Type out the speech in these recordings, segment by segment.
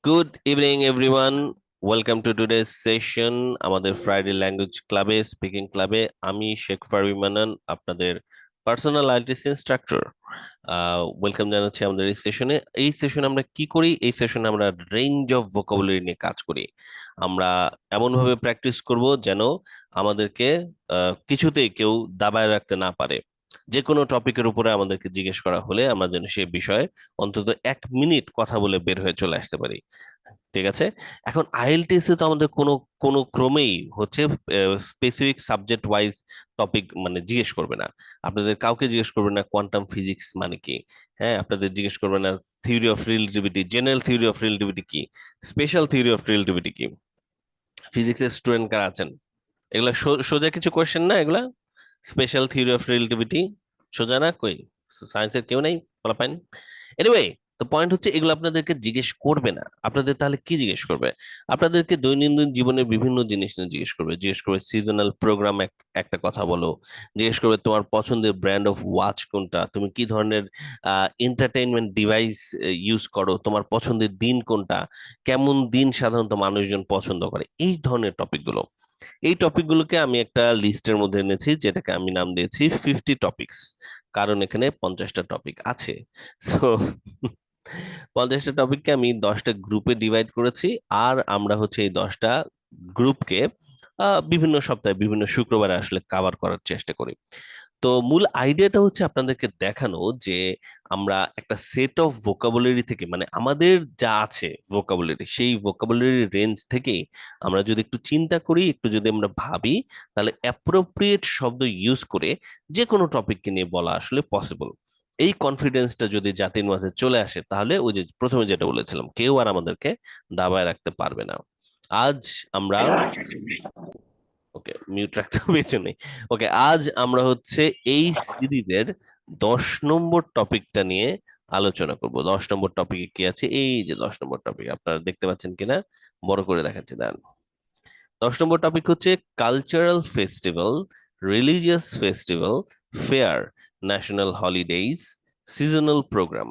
Good evening everyone, welcome to today's session আমাদের Friday language ক্লাবে, speaking ক্লাবে। আমি শেখ ফারুইমানান, আপনাদের পার্সোনাল আইএলটিএস ইনস্ট্রাক্টর। ওয়েলকাম জানাচ্ছি আমাদের এই সেশনে। এই সেশনে আমরা কি করি? এই সেশনে আমরা রেঞ্জ অফ ভোকাবুলারি নিয়ে কাজ করি। আমরা এমনভাবে প্র্যাকটিস করব যেন আমাদেরকে কিছুতেই কেউ দাবায় রাখতে না পারে। যে কোনো টপিকের উপরে আমাদেরকে জিজ্ঞেস করা হলে আমরা যেন সে বিষয়ে অন্তত 1 মিনিট কথা বলে বের হয়ে চলে আসতে পারি। ঠিক আছে। এখন আইএলটিএস এ তো আমাদের কোনো কোনো ক্রমেই হচ্ছে স্পেসিফিক সাবজেক্ট ওয়াইজ টপিক মানে জিজ্ঞেস করবে না। আপনাদের কাউকে জিজ্ঞেস করবে না কোয়ান্টাম ফিজিক্স মানে কি। হ্যাঁ, আপনাদের জিজ্ঞেস করবে না theory of relativity, general theory of relativity কি, স্পেশাল থিওরি অফ রিলেটিভিটি কি। ফিজিক্সের স্টুডেন্ট কারা আছেন? এগুলা সোজা কিছু কোয়েশ্চেন না এগুলা। স্পেশাল থিওরি অফ রিলেটিভিটি সোজা না কই? সায়েন্সের কেউ নেই পাইন। এনিওয়ে, তো পয়েন্ট হচ্ছে এগুলো আপনাদেরকে জিজ্ঞেস করবে না। আপনাদের তাহলে কি জিজ্ঞেস করবে? আপনাদেরকে দৈনন্দিন জীবনের বিভিন্ন জিনিস নিয়ে জিজ্ঞেস করবে সিজনাল প্রোগ্রাম একটা কথা বলো। জিজ্ঞেস করবে তোমার পছন্দের ব্র্যান্ড অফ ওয়াচ কোনটা, তুমি কি ধরনের এন্টারটেইনমেন্ট ডিভাইস ইউজ করো, তোমার পছন্দের দিন কোনটা, কেমন দিন সাধারণত মানুষজন পছন্দ করে, এই ধরনের টপিকগুলো। এই টপিকগুলোকে আমি একটা লিস্টের মধ্যে এনেছি, যেটাকে আমি নাম দিয়েছি 50 টপিকস। কারণ এখানে 50টা টপিক আছে। সো 50টা টপিককে আমি 10টা গ্রুপে ডিভাইড করেছি। আর আমরা হচ্ছে এই 10টা গ্রুপকে বিভিন্ন সপ্তাহে বিভিন্ন শুক্রবারে আসলে কাভার করার চেষ্টা করি। তো মূল আইডিয়াটা হচ্ছে আপনাদেরকে দেখানো যে আমরা একটা সেট অফ ভোকাবুলারি থেকে, মানে আমাদের যা আছে ভোকাবুলারি, সেই ভোকাবুলারি রেঞ্জ থেকে আমরা যদি একটু চিন্তা করি, একটু যদি আমরা ভাবি, তাহলে অ্যাপ্রোপ্রিয়েট শব্দ ইউজ করে যে কোনো টপিককে নিয়ে বলা আসলে পসিবল। এই কনফিডেন্সটা যদি জাতির মাঝে চলে আসে, তাহলে ওই যে প্রথমে যেটা বলেছিলাম, কেউ আর আমাদেরকে দাবায় রাখতে পারবে না। আজ আমরা, ওকে মিউট রাখতে হবে নেই। ওকে, আজ আমরা হচ্ছে এই সিরিজের 10 নম্বর টপিকটা নিয়ে আলোচনা করব। 10 নম্বর টপিকে কি আছে? এই যে 10 নম্বর টপিক আপনারা দেখতে পাচ্ছেন কিনা, বড় করে দেখাচ্ছি দাঁড়ান। 10 নম্বর টপিক হচ্ছে cultural festival, religious festival, fair, national holidays, seasonal programme.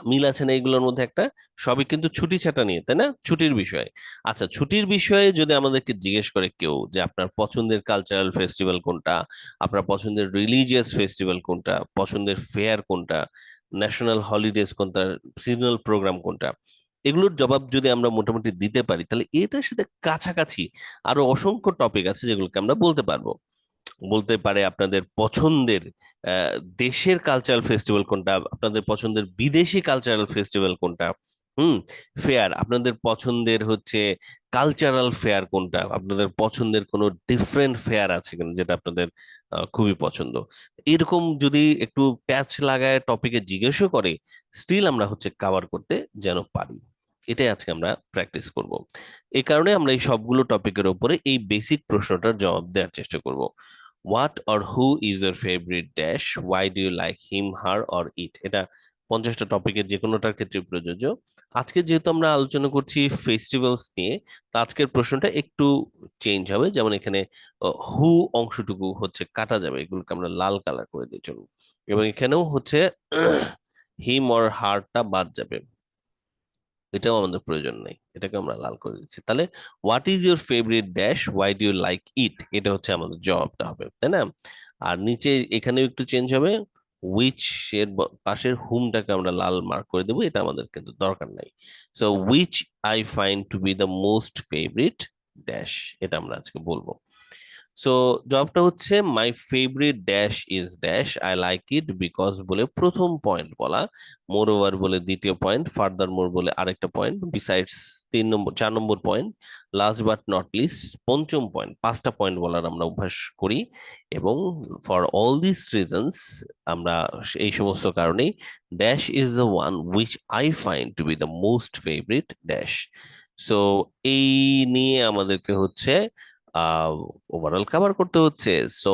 মিল আছে না এইগুলোর মধ্যে একটা? সবই কিন্তু ছুটি ছাটা নিয়ে, তাই না? ছুটির বিষয়। আচ্ছা, ছুটির বিষয়ে যদি আমাদেরকে জিজ্ঞেস করে কেউ যে আপনার পছন্দের কালচারাল ফেস্টিভ্যাল কোনটা, আপনার পছন্দের রিলিজিয়াস ফেস্টিভ্যাল কোনটা, পছন্দের ফেয়ার কোনটা, ন্যাশনাল হলিডেজ কোনটা, সিজনাল প্রোগ্রাম কোনটা, এগুলোর জবাব যদি আমরা মোটামুটি দিতে পারি, তাহলে এটার সাথে কাছাকাছি আরো অসংখ্য টপিক আছে যেগুলোকে আমরা বলতে পারবো। বলতে পারে আপনাদের পছন্দের আহ, দেশের কালচারাল ফেস্টিভ্যাল কোনটা, আপনাদের পছন্দের বিদেশি কালচারাল ফেস্টিভ্যাল কোনটা। হুম। ফেয়ার, আপনাদের পছন্দের হচ্ছে কালচারাল ফেয়ার কোনটা, আপনাদের পছন্দের কোনো ডিফারেন্ট ফেয়ার আছে কিনা যেটা আপনাদের খুবই পছন্দ। এরকম যদি একটু প্যাচ লাগায় টপিকে জিজ্ঞেসও করে, স্টিল আমরা হচ্ছে কভার করতে যেন পারি। এটাই আজকে আমরা প্র্যাকটিস করব। এই কারণে আমরা এই সবগুলো টপিকের উপরে এই বেসিক প্রশ্নটার জবাব দেওয়ার চেষ্টা করব। What or who is your favourite dash, why do you like him, her or it. এটা 50টা টপিকের যে কোনোটার ক্ষেত্রে প্রযোজ্য। আজকে যেহেতু আমরা আলোচনা করছি ফেস্টিভ্যালস নিয়ে, তো আজকের প্রশ্নটা একটু চেঞ্জ হবে। যেমন এখানে হু অংশটুকু হচ্ছে কাটা যাবে, এগুলোকে আমরা লাল কালার করে দিয়ে চলবো। এবং এখানেও হচ্ছে হিম অর হারটা বাদ যাবে, এটাও আমাদের প্রয়োজন নেই, এটাকে আমরা লাল করে দিচ্ছি। তাহলে what is your favourite dash, why do you like it, এটা হচ্ছে আমাদের জবাবটা হবে, তাই না? আর নিচে এখানেও একটু চেঞ্জ হবে, উইচ এর পাশের হুমটাকে আমরা লাল মার্ক করে দেবো, এটা আমাদের কিন্তু দরকার নাই। So which I find to be the most favourite dash, এটা আমরা আজকে বলবো। সো জবটা হচ্ছে my favourite dash is dash, I like it because বলে প্রথম পয়েন্ট বলা, মোর ওভার বলে দ্বিতীয় পয়েন্ট, ফার্দার মোর বলে আরেকটা point, besides 3 number 4 number point, last but not list পঞ্চম পয়েন্ট। 5টা পয়েন্ট বলার আমরা অভ্যাস করি। এবং ফর অল দিস রিজনস, আমরা এই সমস্ত কারণেই dash is the one which I find to be the most favourite dash. So এই নিয়ে আমাদেরকে হচ্ছে ওভারঅল কভার করতে হচ্ছে। সো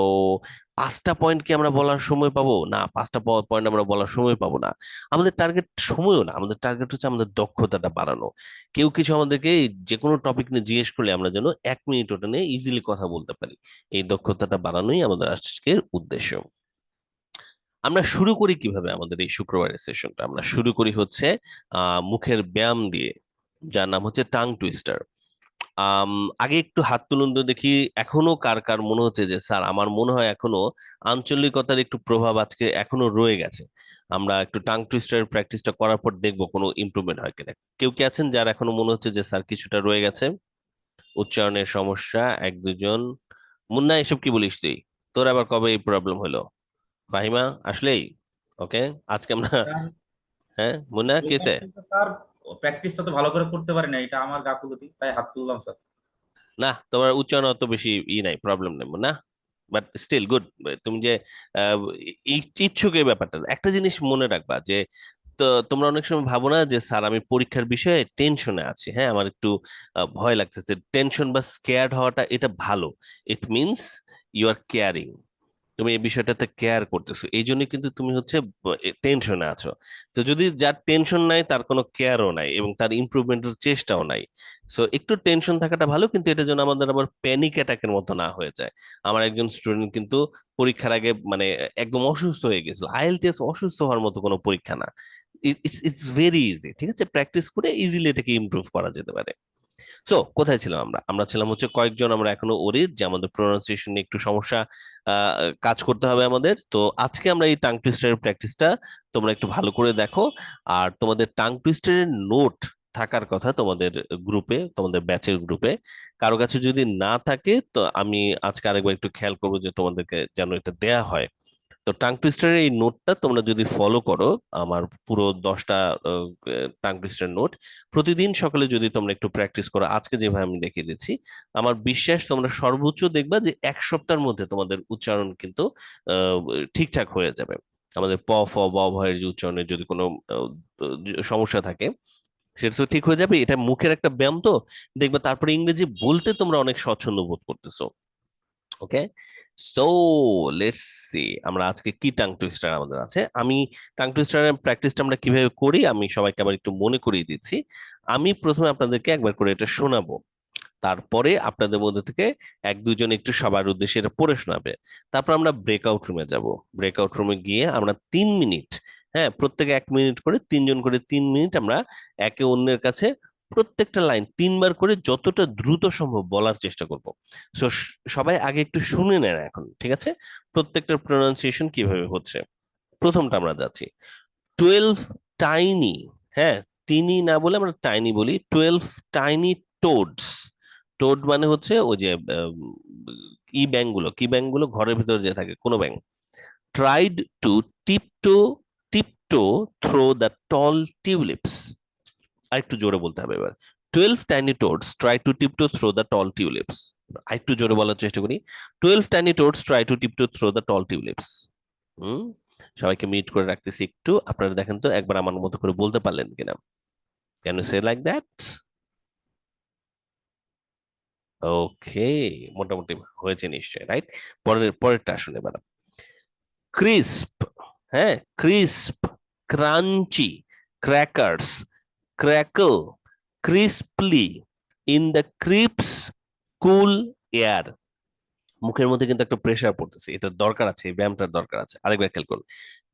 5টা পয়েন্ট কি আমরা বলার সময় পাবো? না, 5টা পয়েন্ট আমরা বলার সময় পাবো না। আমাদের টার্গেট সময়ও না, আমাদের টার্গেট হচ্ছে আমাদের দক্ষতাটা বাড়ানো। কেউ কিছু আমাদেরকে যে কোনো টপিক নিয়ে জিজ্ঞেস করলে আমরা যেন 1 মিনিট ওটা নিয়ে ইজিলি কথা বলতে পারি। এই দক্ষতাটা বাড়ানোই আমাদের আজকের উদ্দেশ্য। আমরা শুরু করি কিভাবে আমাদের এই শুক্রবারের সেশনটা? আমরা শুরু করি হচ্ছে মুখের ব্যায়াম দিয়ে। যার নাম হচ্ছে টাং টুইস্টার। আম, আগে একটু হাত তুলুন তো দেখি, এখনো কার কার মনে হচ্ছে যে স্যার আমার মনে হয় এখনো আঞ্চলিকতার একটু প্রভাব আজকে এখনো রয়ে গেছে, আমরা একটু টাং টুইস্টার প্র্যাকটিসটা করার পর দেখবো কোনো ইমপ্রুভমেন্ট হয় কিনা। কেউ কি আছেন যার এখনো মনে হচ্ছে যে স্যার কিছুটা রয়ে গেছে, উচ্চারণের সমস্যা? এক দুজন। মুন্না, এসব কি বলিস তুই? তোর আবার কবে এই প্রবলেম হলো? ফাহিমা, আসলেই? ওকে, আজকে আমরা স্যার, হ্যাঁ মুন্না এই কেসে? মাসে তো স্যার প্র্যাকটিসটা তো ভালো করে করতে পারি না, এটা আমার গাফুলতি, তাই হাত তুললাম স্যার। না, তোমার উচ্চারণ অত বেশি নাই, প্রবলেম নেই না, বাট স্টিল গুড। তুমি যে আহ, ইচ্ছুক এই ব্যাপারটা, একটা জিনিস মনে রাখবা যে তো তোমরা অনেক সময় ভাবো না যে স্যার আমি পরীক্ষার বিষয়ে টেনশনে আছি, হ্যাঁ আমার একটু ভয় লাগতেছে। টেনশন বা স্কেয়ার্ড হওয়াটা এটা ভালো, it means you are caring, তুমি এই বিষয়টাতে কেয়ার করতেছো, এই জন্য কিন্তু তুমি হচ্ছে টেনশনে আছো। তো যদি যার টেনশন নাই তার কোনো কেয়ারও নাই এবং তার ইমপ্রুভমেন্টের চেষ্টাও নাই। সো একটু টেনশন থাকাটা ভালো, কিন্তু এটা যেন আমাদের আবার প্যানিক অ্যাটাকের মতো না হয়ে যায়। আমার একজন স্টুডেন্ট কিন্তু পরীক্ষার আগে মানে একদম অসুস্থ হয়ে গেছিল। আইএলটিএস অসুস্থ হওয়ার মতো কোনো পরীক্ষা না, ইটস ইটস ভেরি ইজি, ঠিক আছে, প্র্যাকটিস করে ইজিলি এটাকে ইমপ্রুভ করা যেতে পারে। সো কোথায় ছিলাম আমরা? আমরা ছিলাম হচ্ছে কয়েকজন আমরা এখনো ওরির যে আমাদের প্রোনাউন্সিয়েশন নিয়ে একটু সমস্যা, কাজ করতে হবে আমাদের। তো আজকে আমরা এই টাং টুইস্টারের প্র্যাকটিসটা তোমরা একটু ভালো করে দেখো। আর তোমাদের টাং টুইস্টারের নোট থাকার কথা তোমাদের গ্রুপে, তোমাদের ব্যাচের গ্রুপে। কারো কাছে যদি না থাকে তো আমি আজকে আরেকবার একটু খেয়াল করবো যে তোমাদেরকে যেন এটা দেয়া হয়। তো টাং টুইস্টারের এই নোটটা তোমরা যদি ফলো করো, আমার পুরো 10টা টাং টুইস্টার নোট প্রতিদিন সকালে যদি তোমরা একটু প্র্যাকটিস করো আজকে যেভাবে আমি দেখিয়ে দিচ্ছি, আমার বিশ্বাস তোমরা সর্বোচ্চ দেখবা যে 1 সপ্তাহের মধ্যে তোমাদের উচ্চারণ কিন্তু আহ, ঠিকঠাক হয়ে যাবে। আমাদের প ফ ব ভয়ের যে উচ্চারণের যদি কোনো সমস্যা থাকে সেটা তো ঠিক হয়ে যাবে, এটা মুখের একটা ব্যায়াম তো। দেখবে তারপরে ইংরেজি বলতে তোমরা অনেক স্বচ্ছন্দ বোধ করতেছো। ওকে, সো লেটস সি আমরা আজকে কি টাং টুইস্টার আমাদের আছে। আমি টাং টুইস্টারের প্র্যাকটিসটা আমরা কিভাবে করি আমি সবাইকে আবার একটু মনে করিয়ে দিচ্ছি। আমি প্রথমে আপনাদেরকে একবার করে এটা শোনাবো, তারপরে আপনাদের মধ্যে থেকে এক দুজন একটু সবার উদ্দেশ্যে এটা পড়ে শোনাবে। তারপর আমরা ব্রেকআউট রুমে যাব। ব্রেকআউট রুমে গিয়ে আমরা 3 মিনিট, হ্যাঁ প্রত্যেকে 1 মিনিট করে, তিনজন করে 3 মিনিট আমরা একে অন্যের কাছে প্রত্যেকটা লাইন 3বার করে যতটা দ্রুত সম্ভব বলার চেষ্টা করব। সো সবাই আগে একটু শুনে নেন এখন, ঠিক আছে, প্রত্যেকটার প্রোনাউন্সিয়েশন কিভাবে হচ্ছে। প্রথমটা আমরা যাচ্ছি, 12 টাইনি, হ্যাঁ টিনি না বলে আমরা টাইনি বলি, 12 টাইনি টোডস। টোড মানে হচ্ছে ওই যে ই ব্যাঙ গুলো, কি ব্যাঙ গুলো ঘরের ভিতরে যে থাকে কোনো ব্যাঙ। Tried to tiptoe, tiptoe through the tall tulips. আরেকটু জোরে বলতে হবে এবার, 12 tiny toads try to tiptoe through the tall tulips. আরেকটু জোরে বলার চেষ্টা করি, 12 tiny toads try to tiptoe through the tall tulips. Hmm, সবাইকে মিট করে রাখতেছি একটু, আপনারা দেখেন তো একবার আমার মতো করে বলতে পারলেন কিনা। Can you say like that? Okay, মোটামুটি হয়েছে নিশ্চয়ই, রাইট? পরেরটা আসুন এবার। ক্রিস্প, হ্যাঁ crisp, crunchy, crackers, crackle, ক্রিসপলি, in the crisp cool air. মুখের মধ্যে কিন্তু একটা প্রেসার পড়তেছে, এটা দরকার আছে, এই ব্যায়ামটার দরকার আছে। আরেকবার খেয়াল করুন,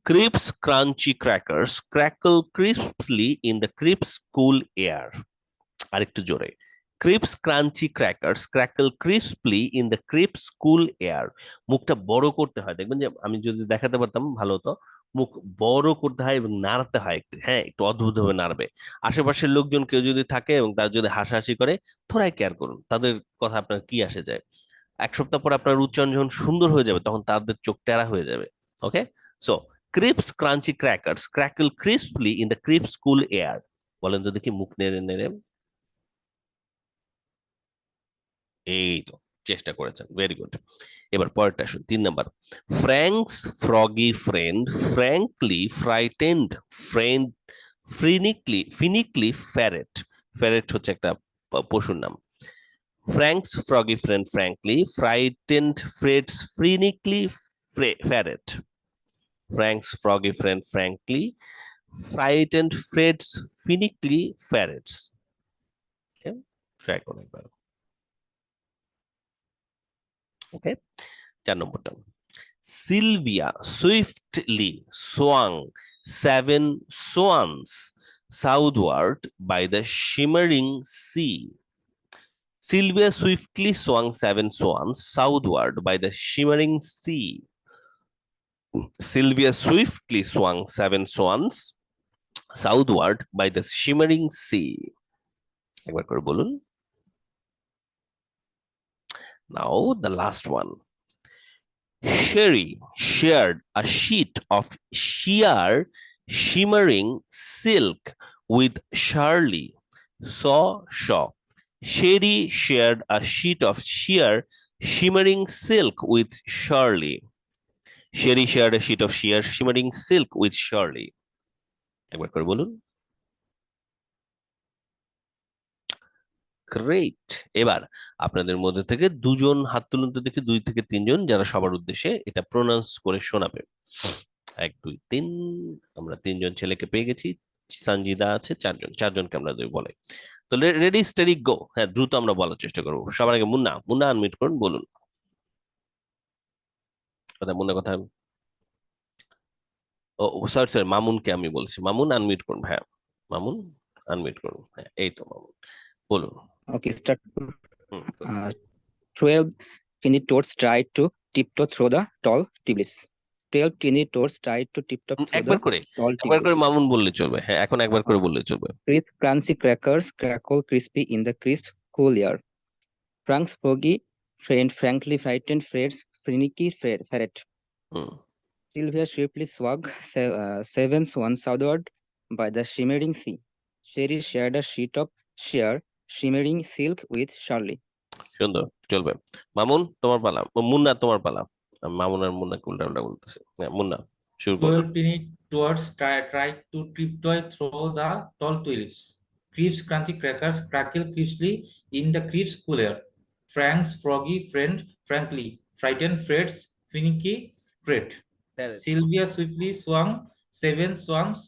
crisp crunchy crackers crackle ক্রিসপলি in the crisp cool air. আরেকটু জোরে, crisp crunchy crackers crackle ক্রিসপলি in the crisp cool air. মুখটা বড় করতে হয়, দেখবেন যে আমি যদি দেখাতে পারতাম ভালো হতো। মুখ বড় করতে হয় এবং নাড়তে হয় একটু, হ্যাঁ একটু অদ্ভুত ভাবে নাড়বে। আশেপাশের লোকজন কেউ যদি থাকে এবং তার যদি হাসাহাসি করে, থোড়াই কেয়ার করুন, তাদের কথা আপনার কি আসে যায়। 1 সপ্তাহ পর আপনার উচ্চারণ যখন সুন্দর হয়ে যাবে তখন তাদের চোখ টেরা হয়ে যাবে। Okay, so crisp crunchy crackers crackle ক্রিসপলি in the crisp cool air. বলেন তো দেখি মুখ নেড়ে নেড়ে। এই তো, চেষ্টা করেছেন, ভেরি গুড। এবার পরেরটা আসুন, 3 number. Frank's froggy friend frankly frightened friend finicky finicky ferret. Ferret হচ্ছে একটা পশুর নাম। Frank's froggy friend frankly frightened Fred's finicky ferret. Frank's froggy friend frankly frightened Fred's finicky ferrets. Try করুন একবার। ওকে, 4 নম্বরটা, Sylvia swiftly swung 7 swans southward by the shimmering sea. Sylvia swiftly swung 7 swans southward by the shimmering sea. Sylvia swiftly swung 7 swans southward by the shimmering sea. একবার করে বলুন। Now the last one. Sherry shared a sheet of sheer shimmering silk with Shirley. Saw. Sherry shared a sheet of sheer shimmering silk with Shirley. Sherry shared a sheet of sheer shimmering silk with Shirley. একবার করে বলুন। Great. এবার আপনাদের মধ্যে থেকে দুজন হাত তুলুন তো দেখি, 2 থেকে 3 জন যারা সবার উদ্দেশ্যে এটা প্রোনাউন্স করে শোনাবে। 1 2 3। আমরা 3 জন ছেলেকে পেয়ে গেছি, সঞ্জিদা আছে, 4 জন, 4 জনকে আমরা বলে। তো রেডি স্টেডি গো। হ্যাঁ, দ্রুত আমরা বলার চেষ্টা করবো। সবার আগে মুন্না আনমিউট করুন, বলুন কথা। মুন্না কথা। ও সরি, মামুনকে আমি বলছি। মামুন আনমিউট করুন। হ্যাঁ, মামুন আনমিউট করুন। হ্যাঁ, এই তো মামুন, বলুন। Okay, start. Hmm, 12 tiny toads tried to tiptoe through the tall tulips. 12 tiny toads tried to tiptoe through একবার the করে tall একবার করে tulips. মামুন বললে চলবে। হ্যাঁ, এখন একবার করে বললে চলবে। Crisp, crunchy crackers crackle crispy in the crisp, cool air. Frank's foggy friend frankly frightened Fred's finicky ferret. Hmm, Sylvia swiftly swung 7 swans southward by the shimmering sea. Sherry shared a sheet of sheer shimmering silk with Shirley. সুন্দর, চলবে। মামুন তোমার পালা, মুন্না তোমার পালা। মামুন আর মুন্না উল্টা উল্টা বলতেছে। হ্যাঁ, মুন্না শুরু করো। 12 tiny toads tried to tiptoe through the tall tulips. Crisp, crunchy crackers crackle crisply in the crisp cool air. Frank's froggy friend frankly frightened Fred's finicky Fred. Sylvia swiftly swung 7 swans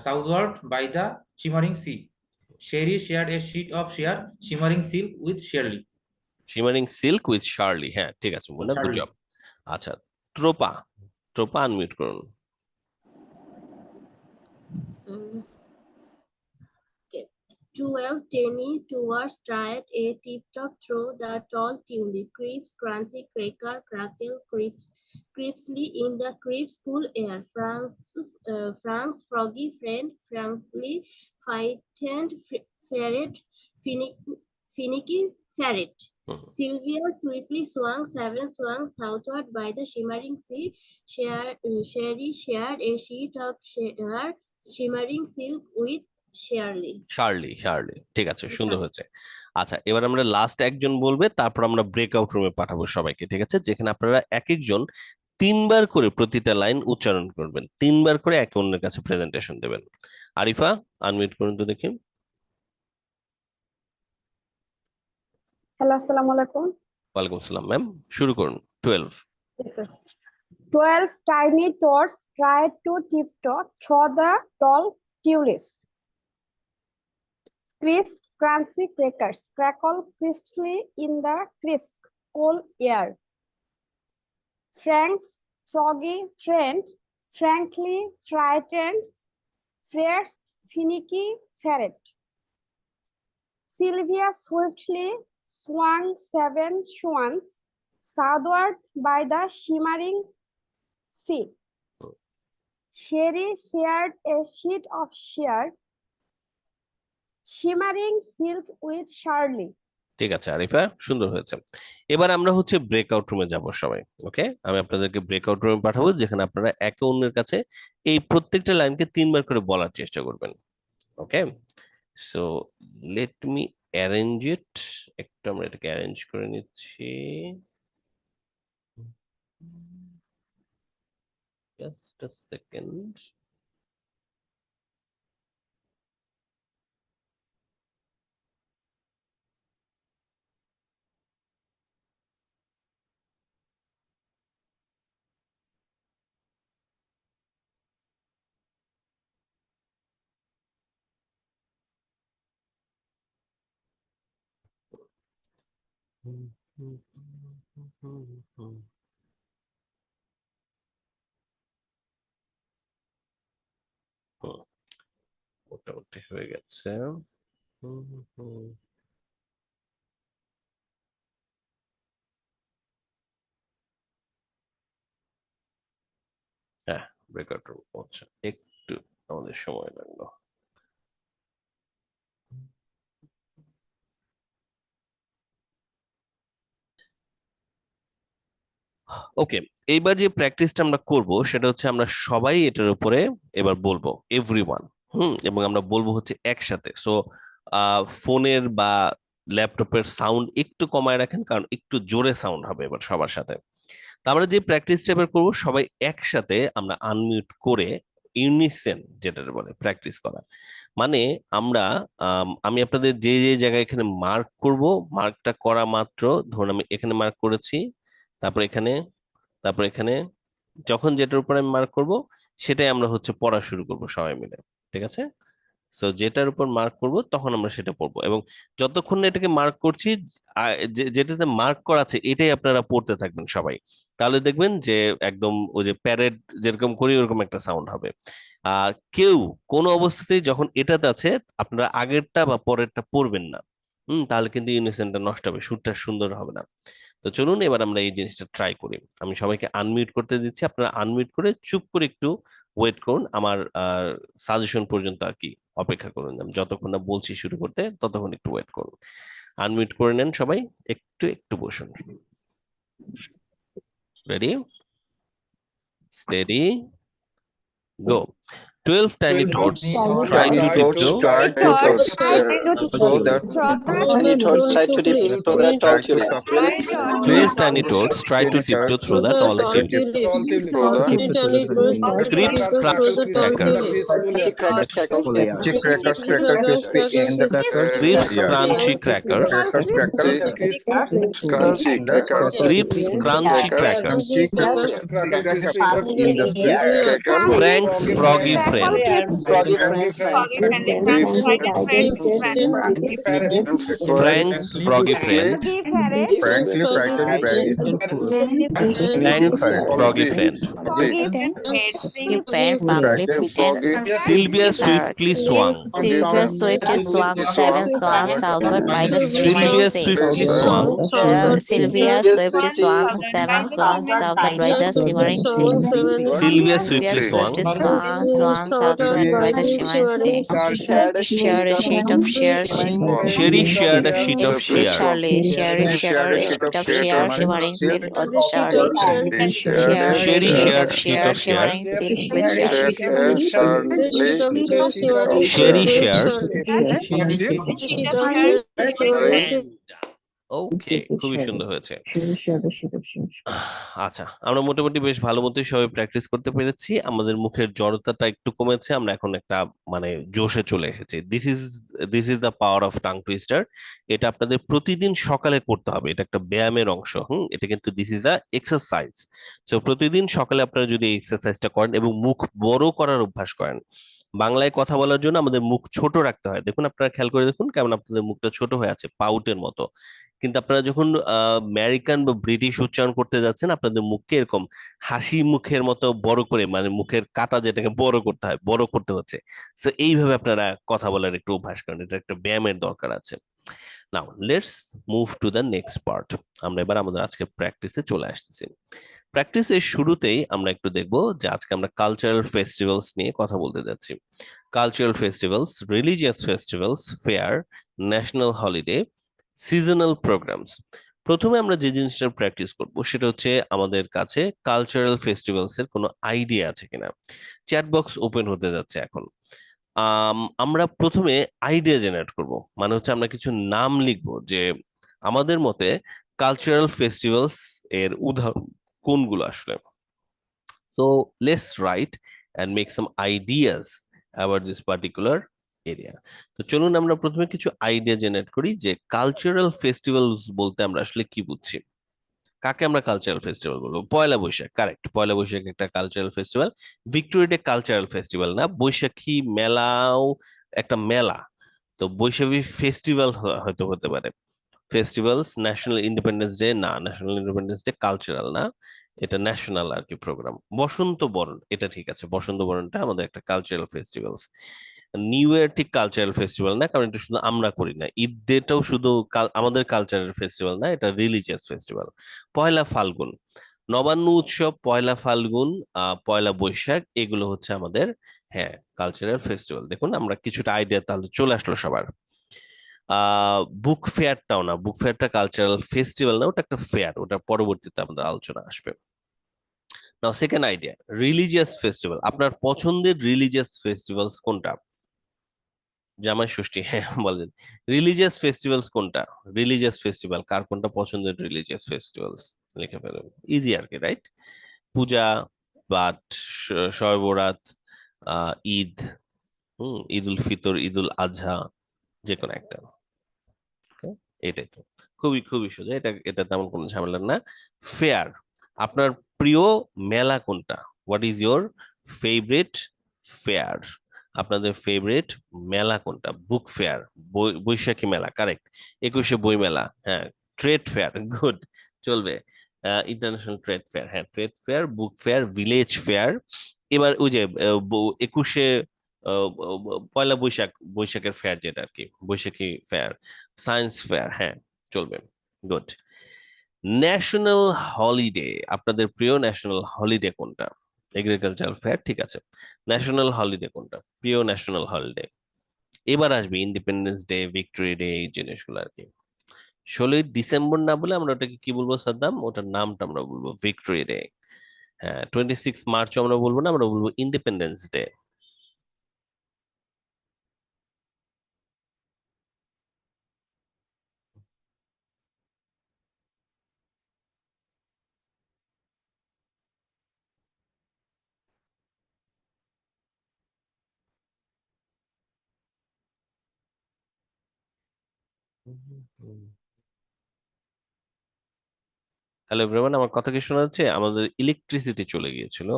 southward by the shimmering sea. Sherry shared a sheet of sheer shimmering silk with Shirley. Shimmering silk with Shirley. হ্যাঁ, ঠিক আছে Munna, good Shirley. Job. আচ্ছা, ট্রোপা ট্রোপা unmute করুন। So, okay. 12 tiny toads tried a tiptoe through the tall tulip. Crisp, crunchy cracker crackle crisply in the crisp cool air. Frank's froggy friend frankly frightened ferret, finicky ferret. Hmm, Sylvia swiftly swung 7 swans southward by the shimmering sea. Sherry shared a sheet of sheer shimmering silk with Shirley. Shirley, ঠিক আছে, সুন্দর হয়েছে। আচ্ছা, এবার আমরা last একজন বলবে, তারপর আমরা ব্রেকআউট রুমে পাঠাবো সবাইকে, ঠিক আছে? যেখানে আপনারা এক একজন 3 বার করে প্রতিটা লাইন উচ্চারণ করবেন, 3 বার করে একে অন্যের কাছে প্রেজেন্টেশন দেবেন। আরিফা আনমিউট করুন তো দেখি। হ্যালো, আসসালামু আলাইকুম। ওয়ালাইকুম আসসালাম ম্যাম, শুরু করুন। 12। Yes, sir. 12 tiny toads tried to tiptoe through the tall tulips. Crisp, crunchy crackers crackle crisply in the crisp, cool air. Frank's froggy friend frankly frightened Fred's finicky ferret. Sylvia swiftly swung 7 swans southward by the shimmering sea. Sherry shared a sheet of sheer shimmering silk with Shirley. ঠিক আছে আরিফা, সুন্দর হয়েছে। এবার আমরা হচ্ছে breakout রুমে যাব সবাই। ওকে, আমি আপনাদেরকে ব্রেকআউট রুমে পাঠাবো, যেখানে আপনারা একে অন্যের কাছে এই প্রত্যেকটা লাইনকে 3 বার করে বলার চেষ্টা করবেন। ওকে, সো লেট মি অ্যারেঞ্জ ইট। একটু আমরা এটাকে অ্যারেঞ্জ করে নিচ্ছি। জাস্ট আ সেকেন্ড। মোটামুটি হয়ে গেছে। হুম, হুম। হ্যাঁ, ব্রেকআউট রুম, আচ্ছা একটু আমাদের সময় লাগলো। ওকে, এইবার যে প্র্যাকটিসটা আমরা করব সেটা হচ্ছে আমরা সবাই এটার উপরে এবার বলবো, এভরিওয়ান। এবং আমরা বলবো হচ্ছে একসাথে। সো ফোনের বা ল্যাপটপের সাউন্ড একটু কমায় রাখেন, কারণ একটু জোরে সাউন্ড হবে এবার সবার সাথে। তা আমরা যে প্র্যাকটিসটা এবার করবো সবাই একসাথে আমরা আনমিউট করে ইউনিসেন যেটা বলে প্র্যাকটিস করা। মানে আমরা আমি আপনাদের যে যে জায়গায় এখানে মার্ক করব, মার্কটা করা মাত্র, ধরুন আমি এখানে মার্ক করেছি, তারপর এখানে, তারপর এখানে, যখন যেটার উপর আমি মার্ক করব সেটাই আমরা হচ্ছে পড়া শুরু করব সবাই মিলে, ঠিক আছে? সো যেটার উপর মার্ক করব তখন আমরা সেটা পড়বো, এবং যতক্ষণ না এটাকে মার্ক করছি, যেটাতে মার্ক করা আছে এটাই আপনারা পড়তে থাকবেন সবাই। তাহলে দেখবেন যে একদম ওই যে প্যারেড যেরকম করি ওরকম একটা সাউন্ড হবে। আর কেউ কোনো অবস্থাতেই যখন এটাতে আছে আপনারা আগেরটা বা পরেরটা পড়বেন না। তাহলে কিন্তু ইউনিসনটা নষ্ট হবে, সুরটা সুন্দর হবে না। তো চলুন এবার আমরা এই জিনিসটা ট্রাই করি। আমি সবাইকে আনমিউট করতে দিচ্ছি, আপনারা আনমিউট করে চুপ করে একটু ওয়েট করুন, আমার সাজেশন পর্যন্ত আর কি অপেক্ষা করুন। আমি যতক্ষণ না বলছি শুরু করতে ততক্ষণ একটু ওয়েট করুন। আনমিউট করে নেন সবাই, একটু একটু বসুন। Ready, steady, go. 12 tiny tots try to tiptoe. Tiny tots try to throw that throw the tiny tots try to dip through the tall tulip. 12 tiny tots try to tiptoe through the tall tulip. Crips crackers. Crunchy crackers crackle crispy Crackers cracker crispy in the crackers. Crips Yeah. crunchy crackers. Crackers cracker crunchy crackers Crips crunchy crackers. in the crackers. Frank's froggy friend. froggy friend Frank's froggy friend. Frankly frightened friend. Frank's froggy friend. Friend promptly Froggy Sylvia swiftly swung. Sylvia swiftly swung 7 swans southward by the shimmering Sylvia sea. swiftly swung. Sylvia swiftly swung 7 swans southward by the shimmering sea. Sylvia Sylvia swiftly swung. swiftly swung southward by the shimmering sea. Shared a sheet of share. Sherry shared a sheet of share. Charlie, Sherry shared a sheet of share shimmering silk with Charlie. Share a Sherry sheet shared of sheet share of share. shimmering silk with Charlie. Sherry shared. ওকে, খুবই সুন্দর হয়েছে। আচ্ছা, আমরা মোটামুটি বেশ ভালো মতোই সবাই প্র্যাকটিস করতে পেরেছি, আমাদের মুখের জড়তাটা একটু কমেছে, আমরা এখন একটা মানে জোশে চলে এসেছি। This is the power of tongue twister. এটা আপনাদের প্রতিদিন সকালে করতে হবে, এটা একটা ব্যায়ামের অংশ। এটা কিন্তু দিস ইজ আ এক্সারসাইজ। তো প্রতিদিন সকালে আপনারা যদি এই এক্সারসাইজটা করেন এবং মুখ বড় করার অভ্যাস করেন, বাংলায় কথা বলার জন্য আমাদের মুখ ছোট রাখতে হয়। দেখুন, আপনারা খেয়াল করে দেখুন কেমন আপনাদের মুখটা ছোট হয়ে আছে, পাউটের মতো। কিন্তু আপনারা যখন আমেরিকান বা ব্রিটিশ উচ্চারণ করতে যাচ্ছেন, আপনাদের মুখকে এরকম হাসি মুখের মতো বড় করে, মানে মুখের কাটা যেটাকে বড় করতে হয়, বড় করতে হচ্ছে। তো এইভাবে আপনারা কথা বলার একটু অভ্যাস করেন, এটা একটা ব্যায়ামের দরকার আছে। Now let's move to the next part. আমরা এবার আমাদের আজকে প্র্যাকটিসে চলে আসতেছি। প্র্যাকটিসের শুরুতেই আমরা একটু দেখবো যে আজকে আমরা কালচারাল ফেস্টিভ্যালস নিয়ে কথা বলতে যাচ্ছি। Cultural festivals, religious festivals, fair, national holiday, seasonal programs. প্রথমে আমরা যে জিনিসটার প্র্যাকটিস করব সেটা হচ্ছে আমাদের কাছে কালচারাল ফেস্টিভ্যালস এর কোনো আইডিয়া আছে কিনা। চ্যাট বক্স ওপেন হতে যাচ্ছে এখন। আমরা প্রথমে আইডিয়া জেনারেট করব, মানে হচ্ছে আমরা কিছু নাম লিখবো যে আমাদের মতে কালচারাল ফেস্টিভ্যালস এর উদাহরণ কোনগুলো আসলে। So let's write and make some ideas about this particular area. তো চলুন আমরা প্রথমে কিছু আইডিয়া জেনারেট করি যে কালচারাল ফেস্টিভ্যালস বলতে আমরা আসলে কি বুঝছি, কাকে আমরা কালচারাল ফেস্টিভ্যাল বলবো। পয়লা বৈশাখ, কারেক্ট, পয়লা বৈশাখ একটা cultural festival. Victoria day cultural festival না, বৈশাখী মেলাও একটা মেলা। তো বৈশাখী ফেস্টিভ্যাল হয়তো হতে পারে। ফেস্টিভ্যালস, ন্যাশনাল ইন্ডিপেন্ডেন্স ডে না, ন্যাশনাল ইন্ডিপেন্ডেন্স ডে কালচারাল না, এটা ন্যাশনাল আর কি প্রোগ্রাম। বসন্ত বরণ, এটা ঠিক আছে, বসন্ত বরণটা আমাদের একটা কালচারাল ফেস্টিভ্যালস। নিউ ইয়ার ঠিক কালচারাল ফেস্টিভ্যাল না, কারণ এটা শুধু আমরা করি না। ঈদটাও শুধু আমাদের কালচারাল ফেস্টিভ্যাল না, এটা রিলিজিয়াস ফেস্টিভ্যাল। পয়লা ফাল্গুন, নবান্ন উৎসব, পয়লা ফাল্গুন, পয়লা বৈশাখ, এগুলো হচ্ছে আমাদের হ্যাঁ কালচারাল ফেস্টিভ্যাল। দেখুন আমরা কিছুটা আইডিয়া তাহলে চলে আসলো সবার। বুক ফেয়ারটাও না, বুক ফেয়ারটা কালচারাল ফেস্টিভ্যাল না, ওটা একটা ফেয়ার, ওটা পরবর্তীতে আমাদের আলোচনা আসবে। নাও সেকেন্ড আইডিয়া, রিলিজিয়াস ফেস্টিভ্যাল। আপনার পছন্দের রিলিজিয়াস ফেস্টিভ্যালস কোনটা? জামাই ষষ্ঠী, হ্যাঁ বলেন। রিলিজিয়াস ফেস্টিভ্যালস কোনটা? রিলিজিয়াস ফেস্টিভ্যাল কার কোনটা পছন্দের রিলিজিয়াস ফেস্টিভ্যালস লিখে ফেলুন, ইজি আর কি, রাইট? পূজা, বাট, শবে বরাত, ঈদ, ঈদ উল ফিতর, ঈদ উল আজহা, যে কোনো একটা। Okay? এটাই তো, খুবই খুবই সোজা, এটা তেমন কোনো ঝামেলা না। ফেয়ার, আপনার প্রিয় মেলা কোনটা? What is your favourite fair? আপনাদের ফেভারিট মেলা কোনটা? বুক ফেয়ার, বৈশাখী মেলা, কারেক্ট। 21শে বই মেলা, হ্যাঁ। ট্রেড ফেয়ার, গুড, চলবে। ইন্টারন্যাশনাল ট্রেড ফেয়ার, হ্যাঁ trade fair, book fair, village fair. এবার ওই যে 21শে পয়লা বৈশাখ, বৈশাখের ফেয়ার যেটা আর কি, বৈশাখী ফেয়ার, সায়েন্স ফেয়ার, হ্যাঁ চলবে, গুড। ন্যাশনাল হলিডে, আপনাদের প্রিয় ন্যাশনাল হলিডে কোনটা? এগ্রিকালচারাল ফেয়ার, ঠিক আছে। ন্যাশনাল হলিডে কোনটা? প্রিয় ন্যাশনাল হলিডে। এবার আসবে ইন্ডিপেন্ডেন্স ডে, ভিক্টোরি ডে, এই জিনিসগুলো আর কি। 16ই ডিসেম্বর না বলে আমরা ওটাকে কি বলবো সাদ্দাম? ওটার নামটা আমরা বলবো ভিক্টোরি ডে। হ্যাঁ 26 মার্চ আমরা বলবো না, আমরা বলবো ইন্ডিপেন্ডেন্স ডে। হ্যালো এভরিওয়ান, আমার কথা কি শোনা যাচ্ছে? আমাদের ইলেকট্রিসিটি চলে গিয়েছিল,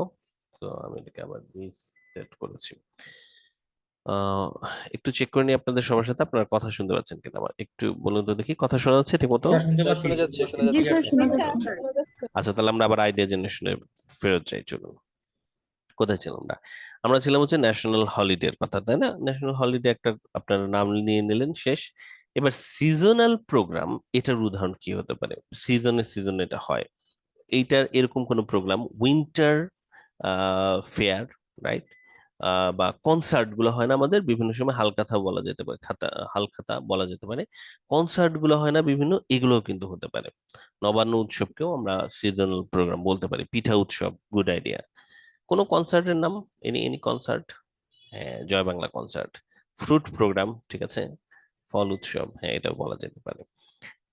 তো আমি এটাকে আবার রিসেট করেছি। একটু চেক করে নিই আপনাদের সবার সাথে আপনারা কথা শুনতে পাচ্ছেন কিনা। আমার একটু বলুন তো দেখি, কথা শোনা যাচ্ছে ঠিক মতো? শুনতে স্যার, পাচ্ছি। শোনা যাচ্ছে, শোনা জি যাচ্ছে। স্যার, শোনা যাচ্ছে। আচ্ছা তাহলে আমরা আবার আইডিয়া জেনারেশনে ফেরত যাই, চলুন। কোথায় ছিলাম আমরা? আমরা ছিলাম হচ্ছে ন্যাশনাল হলিডের কথা, তাই না? ন্যাশনাল হলিডে একটা আপনার নাম নিয়ে নিলেন, শেষ। এবার সিজনাল প্রোগ্রাম, এটার উদাহরণ কি হতে পারে? সিজনে এটা হয়, এইটার এরকম কোন প্রোগ্রাম, উইন্টার ফেয়ার, রাইট? বা কনসার্ট গুলো হয় না আমাদের বিভিন্ন সময়, হালখাতা বলা যেতে পারে, হালখাতা বলা যেতে পারে। কনসার্ট গুলো হয় না বিভিন্ন, এগুলোও কিন্তু হতে পারে। নবান্ন উৎসবকেও আমরা সিজনাল প্রোগ্রাম বলতে পারি। পিঠা উৎসব, গুড আইডিয়া। কোন কনসার্টের নাম? Any any concert? হ্যাঁ জয় বাংলা কনসার্ট। ফ্রুট প্রোগ্রাম, ঠিক আছে। ফল উৎসব, হ্যাঁ এটাও বলা যেতে পারে।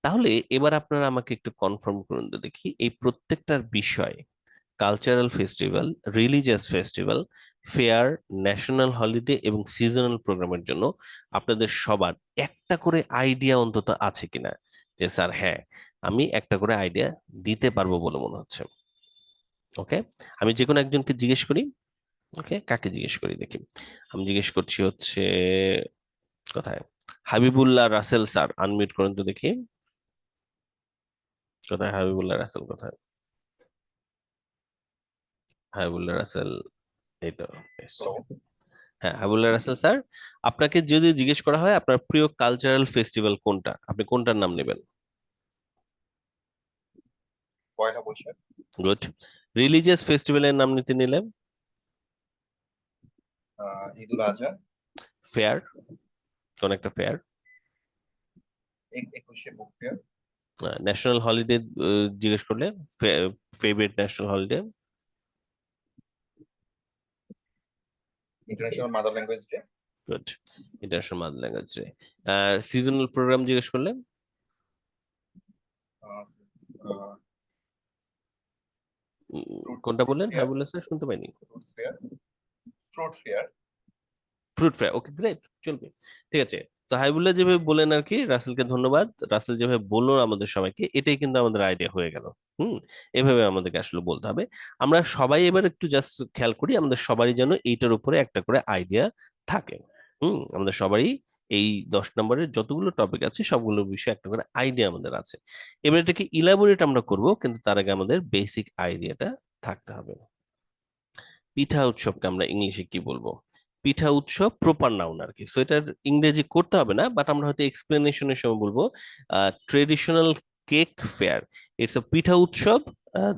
তাহলে এবার আপনারা আমাকে একটু কনফার্ম করুন তো দেখি, এই প্রত্যেকটার বিষয়, cultural festival, religious festival, fair, national holiday এবং সিজনাল প্রোগ্রামের জন্য আপনাদের সবার একটা করে আইডিয়া অন্তত আছে কিনা, যে স্যার হ্যাঁ আমি একটা করে আইডিয়া দিতে পারবো বলে মনে হচ্ছে? ওকে, আমি যে কোনো একজনকে জিজ্ঞেস করি। ওকে, কাকে জিজ্ঞেস করি দেখি? আমি জিজ্ঞেস করছি হচ্ছে কোথায়, হাবিবুল্লাহ রাসেল স্যার, আনমিউট করুন তো দেখি। কোথায় হাবিবুল্লাহ রাসেল, কোথায় হাবিবুল্লাহ রাসেল? এই তো এসছে। হ্যাঁ হাবিবুল্লাহ রাসেল স্যার, আপনাকে যদি জিজ্ঞেস করা হয় আপনার প্রিয় কালচারাল ফেস্টিভ্যাল কোনটা, আপনি কোনটার নাম নেবেন? পয়লা বৈশাখ। গুড। রিলিজিয়াস ফেস্টিভ্যালের নাম নিতে নিলে? ঈদ উল আজহা। ফেয়ার, কোন একটা ফেয়ার? 21শে বুক ফেয়ার। ন্যাশনাল হলিডে জিজ্ঞেস করলে? Favourite national holiday? International mother language day. Good, international mother language day. Seasonal programme জিজ্ঞেস করলে? কোনটা বললেন হাবিবুল্লাহ স্যার? শুনতে পাইনি। Fruit fair. Fruit fry, okay great, চলবে, ঠিক আছে। তো হাবিবুল্লাহ যেভাবে বলেন আর কি, রাসেলকে ধন্যবাদ। রাসেল যেভাবে বললো আমাদের সবাইকে, এটাই কিন্তু আমাদের আইডিয়া হয়ে গেল। এভাবে আমাদেরকে আসলে বলতে হবে। আমরা সবাই এবার একটু জাস্ট খেয়াল করি, আমাদের সবারই যেন এইটার উপরে একটা করে আইডিয়া থাকে। আমাদের সবারই এই 10 নম্বরের যতগুলো টপিক আছে সবগুলো বিষয়ে একটা করে আইডিয়া আমাদের আছে। এবার এটাকে ইলাবোরেট আমরা করব, কিন্তু তার আগে আমাদের বেসিক আইডিয়াটা থাকতে হবে। পিঠা উৎসবকে আমরা ইংলিশে কি বলবো? পিঠা উৎসব প্রপার নাউন আর কি, সো এটার ইংরেজি করতে হবে না, বাট আমরা হয়তো এক্সপ্লেনেশনের সময় বলবো traditional cake fair, it's a pitha utsob,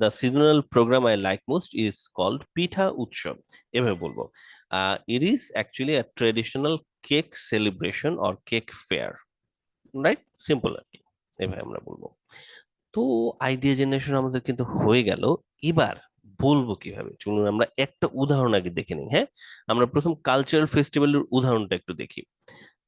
the seasonal programme I like most is called pitha utsob, এভাবে বলবো। It is actually a traditional cake celebration or cake fair, right, simple আর কি, এভাবে আমরা বলবো। তো আইডিয়া জেনারেশন আমাদের কিন্তু হয়ে গেল, এবার বলবো কিভাবে, চলুন আমরা একটা উদাহরণ আগে দেখে নিই। হ্যাঁ, আমরা প্রথম কালচারাল ফেস্টিভ্যালের উদাহরণটা একটু দেখি।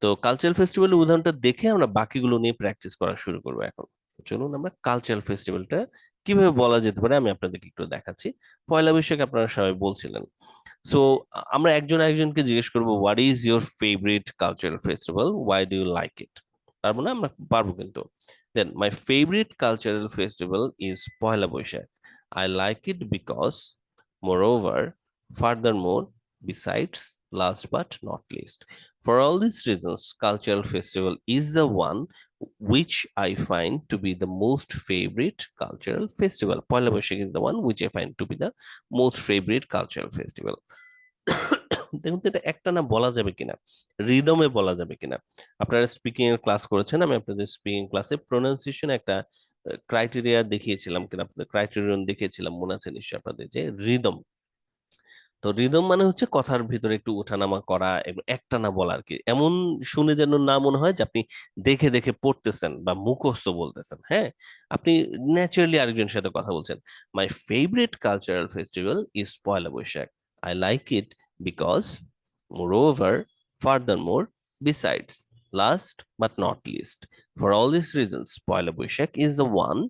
তো কালচারাল ফেস্টিভ্যালের উদাহরণটা দেখে আমরা বাকিগুলো নিয়ে প্র্যাকটিস করা শুরু করবো এখন। চলুন আমরা কালচারাল ফেস্টিভ্যালটা কিভাবে বলা যেতে পারে আমি আপনাদেরকে একটু দেখাচ্ছি। পয়লা বৈশাখ আপনারা সবাই বলছিলেন, সো আমরা একজন একজনকে জিজ্ঞেস করবো what is your favourite cultural festival, why do you like it, পারবো না আমরা, পারবো কিন্তু। Then my favourite cultural festival is Poila Boishakh, I like it because, moreover, furthermore, besides, last but not least. For all these reasons, cultural festival is the one which I find to be the most favorite cultural festival. Poila Boishakh is the one which I find to be the most favorite cultural festival. দেখুন তো এটা একটা না বলা যাবে কিনা, রিদমে বলা যাবে কিনা। আপনারা স্পিকিং এর ক্লাস করেছেন, আমি আপনাদের স্পিকিং ক্লাসে প্রোনাউন্সিয়েশন একটা ক্রাইটেরিয়া দেখিয়েছিলাম কিনা, আপনাদের ক্রাইটেরিয়ন দেখিয়েছিলাম, মনে আছে নিশ্চয়ই আপনাদের, যে রিদম। তো রিদম মানে হচ্ছে কথার ভিতরে একটু ওঠানামা করা এবং একটানা বলা আর কি, এমন শুনে যেন না মনে হয় যে আপনি দেখে দেখে পড়তেছেন বা মুখস্থ বলতেছেন। হ্যাঁ, আপনি ন্যাচারালি আরেকজনের সাথে কথা বলছেন। My favourite cultural festival is Poila Boishakh, I like it because, moreover, furthermore, besides, last but not least, for all these reasons, Poila Boishakh is the one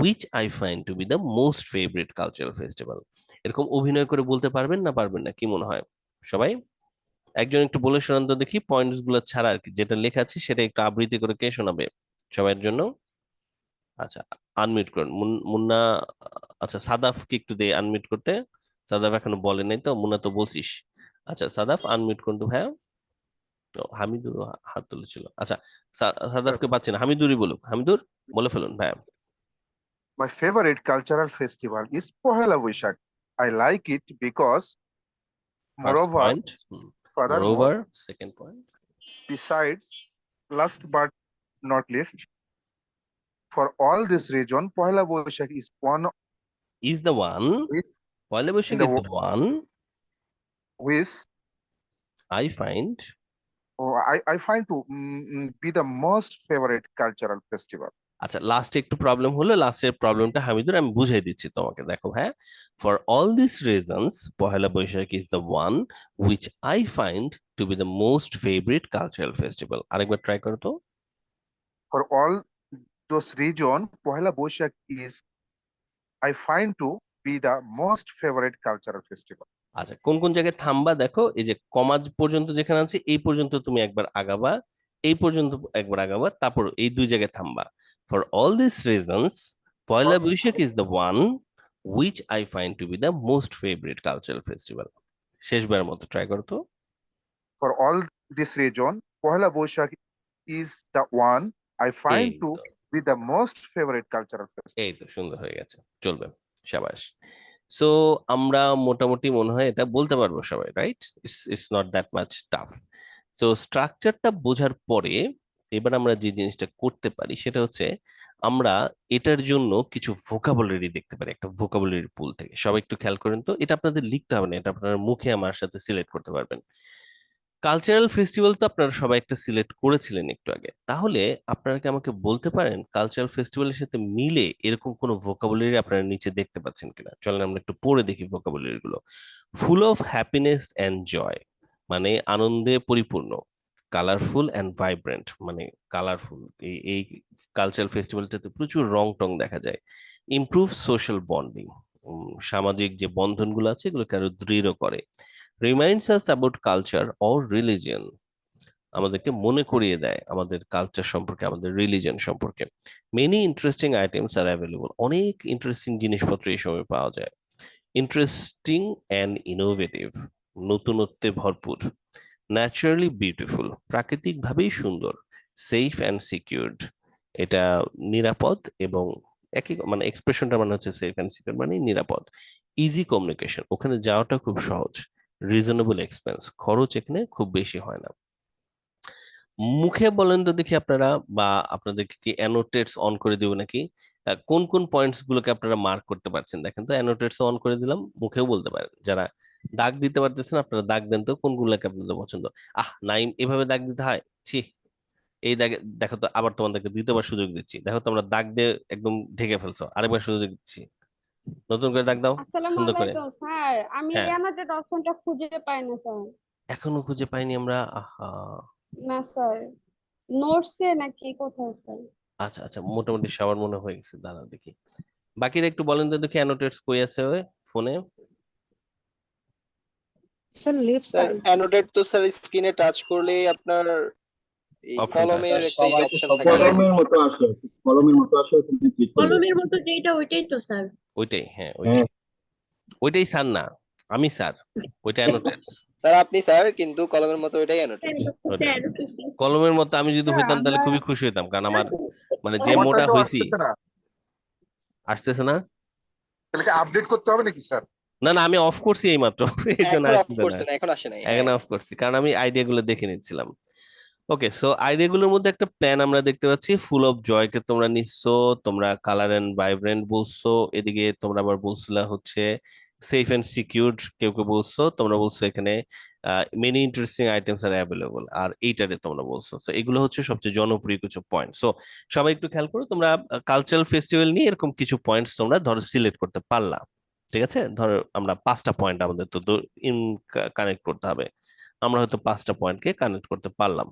which I find to be the most favorite cultural festival. এরকম অভিনয় করে বলতে পারবেন না, পারবেন না, কি মনে হয় সবাই? একজন একটু বলে শোনান তো দেখি, পয়েন্টস গুলো ছাড়া আর কি, যেটা লেখা আছে সেটা একটু আবৃত্তি করে কে শোনাবে সবার জন্য? আচ্ছা, আনমিউট করুন মুন্না। আচ্ছা, সাদাফকে একটু দে আনমিউট করতে, সাদাফ এখনো বলে নাই তো, মুন্না তো বলছিস। আচ্ছা সাদাফ আনমিউট করুন তো ভাইয়া। ও, হামিদুর হাত তুলেছিল। আচ্ছা, সাদাফকে পাচ্ছি না, হামিদুরই বলুক, হামিদুর বলে ফেলুন ভাইয়া। My favorite cultural festival is Pohela Boishakh. I like it because, first moreover, point, furthermore, moreover, second point, besides, last but not least, for all this reason, Pohela Boishakh is one is the one, with Poila Boishakh the is the one which I find, I find to be the most favorite cultural festival. আচ্ছা লাস্টে একটু problem হলো, লাস্টের প্রবলেমটা হামিদুর আমি বুঝিয়ে দিচ্ছি তোমাকে, দেখো হ্যাঁ, for all this reasons Pohela Boishakh is the one which I find to be the most favourite cultural festival. আরেকবার ট্রাই করো তো। For all those reasons, Pohela Boishakh is I find to be the most favorite cultural festival. আচ্ছা, কোন কোন জায়গায় থামবা দেখো, এই যে কমাজ পর্যন্ত যেখানে আছে এই পর্যন্ত তুমি একবার আগাবা, এই পর্যন্ত একবার আগাবা, তারপর এই দুই জায়গায় থামবা। For all this reasons Poila Boishakh is the one which I find to be the most favorite cultural festival. শেষবারের মতো ট্রাই করো তো। For all this reason, Pohela Boishakh is the one I find এই to তো, be the most favorite cultural festival. এই তো সুন্দর হয়ে গেছে, চলবে, শাবাশ। সো আমরা মোটামুটি মনে হয় এটা বলতে পারবো সবাই, right? It's not that much tough. তো স্ট্রাকচারটা বোঝার পরে এবার আমরা যে জিনিসটা করতে পারি সেটা হচ্ছে আমরা এটার জন্য কিছু ভোকাবুলারি দেখতে পারি একটা ভোকাবুলারি পুল থেকে। সবাই একটু খেয়াল করেন তো, এটা আপনাদের লিখতে হবে না, এটা আপনারা মুখে আমার সাথে সিলেক্ট করতে পারবেন। কালচারাল ফেস্টিভ্যাল তো আপনারা সবাই একটা সিলেক্ট করেছিলেন একটু আগে, তাহলে আপনারা কি আমাকে বলতে পারেন কালচারাল ফেস্টিভ্যালের সাথে মিলে এরকম কোনো ভোকাবুলারি আপনারা নিচে দেখতে পাচ্ছেন কিনা? চলেন আমরা একটু পড়ে দেখি ভোকাবুলারি গুলো। ফুল অফ হ্যাপিনেস অ্যান্ড জয় মানে আনন্দে পরিপূর্ণ, কালারফুল অ্যান্ড ভাইব্রেন্ট মানে কালারফুল, এই কালচারাল ফেস্টিভ্যালটাতে প্রচুর রং টং দেখা যায়। ইমপ্রুভ সোশ্যাল বন্ডিং, সামাজিক যে বন্ধনগুলো আছে এগুলোকে আরো দৃঢ় করে। Reminds us about culture or religion, আমাদেরকে মনে করিয়ে দেয় আমাদের কালচার সম্পর্কে, আমাদের রিলিজন সম্পর্কে। Many interesting items are available, অনেক ইন্টারেস্টিং জিনিসপত্র এই সময় পাওয়া যায়। ইন্টারেস্টিং অ্যান্ড ইনোভেটিভ, নতুনত্বে ভরপুর। ন্যাচারালি বিউটিফুল, প্রাকৃতিকভাবেই সুন্দর। সেফ অ্যান্ড সিকিউরড, এটা নিরাপদ এবং একই মানে এক্সপ্রেশনটা মানে হচ্ছে সেফ অ্যান্ড সিকিউর মানে নিরাপদ। ইজি কমিউনিকেশন, ওখানে যাওয়াটা খুব সহজ। রিজনেবল এক্সপেন্স, খরচ এখানে খুব বেশি হয় না। মুখে বলেন তো দেখি আপনারা, বা আপনাদেরকে কি অ্যানোটেটস অন করে দিব নাকি? কোন কোন পয়েন্টস গুলোকে আপনারা মার্ক করতে পারছেন দেখেন তো। অ্যানোটেটস অন করে দিলাম, মুখেও বলতে পারেন। যারা দাগ দিতে পারতেছেন আপনারা দাগ দেন তো কোনগুলোকে আপনাদের পছন্দ। নাইম, এভাবে দাগ দিতে হয়? ছি, এই দাগে দেখো তো, আবার তোমাদেরকে দ্বিতীয়বার সুযোগ দিচ্ছি। দেখো তোমরা দাগ দিয়ে একদম ঢেকে ফেলছো, আরেকবার সুযোগ দিচ্ছি, নতুন করে দাগ দাও আসসালামু সুন্দর করে। আলাইকুম স্যার, আমি হ্যাঁ, অ্যানোটেট অপশনটা খুঁজে পাই না স্যার। এখনো খুঁজে পাইনি আমরা, আহা। না স্যার, নোটসে নাকি কোথায় স্যার? আচ্ছা আচ্ছা, মোটামুটি সবার মনে হয়ে গেছে, দাঁড়া দেখি। বাকিরা একটু বলেন তো দেখি, অ্যানোটেটস কই আছে ওই ফোনে? Sir left sir side. Annotate তো স্যার স্ক্রিনে টাচ করলেই আপনার এই অপশনটা কলমের আসে। একটা অপশন থাকে। কলমের মতো আসে, কলমের মতো আসে, ওখানে ক্লিক করলে কলমের মতো যেটা ওইটাই তো স্যার। ওইটাই, হ্যাঁ ওইটাই। ওইটাই স্যার না, আমি স্যার, ওইটা অ্যানোটেটস। স্যার আপনি স্যার, কিন্তু কলমের মতো ওইটাই অ্যানোটেট। কলমের মতো আমি যদি হইতাম তাহলে আমরা খুবই খুশি হইতাম, কারণ আমার মানে যে আমার মোটা তো হয়েছি। আসতেছে না, আসতেছে না? তাহলে কি আপডেট করতে হবে নাকি স্যার? না না, আমি অফ করছি এই মাত্র, এই জন্য এখন অফ আসতেছে না। করছেন, এখন আসে নাই। এখন অফ করছি কারণ আমি আইডিয়া গুলো দেখে নিচ্ছিলাম। ওকে, সো আইডিয়া গুলোর মধ্যে একটা প্ল্যান আমরা দেখতে পাচ্ছি। ফুল অফ জয় কে তোমরা নিচ্ছো, তোমরা কালার এন্ড ভাইব্রেন্ট বলছো, এদিকে তোমরা আবার বলছিলা হচ্ছে সেফ এন্ড সিকিউরড, কেউ কেউ বলছো, তোমরা বলছো এখানে many interesting items are available, আর এইটারে তোমরা বলছো। তো এগুলো হচ্ছে সবচেয়ে জনপ্রিয় কিছু পয়েন্ট। সো সবাই একটু খেয়াল করো, তোমরা কালচারাল ফেস্টিভ্যাল নিয়ে এরকম কিছু পয়েন্টস তোমরা ধরো সিলেক্ট করতে পারলা। ঠিক আছে, ধরো আমরা 5টা পয়েন্ট আমাদের তো কানেক্ট করতে হবে, আমরা হয়তো 5টা পয়েন্টকে কানেক্ট করতে পারলাম।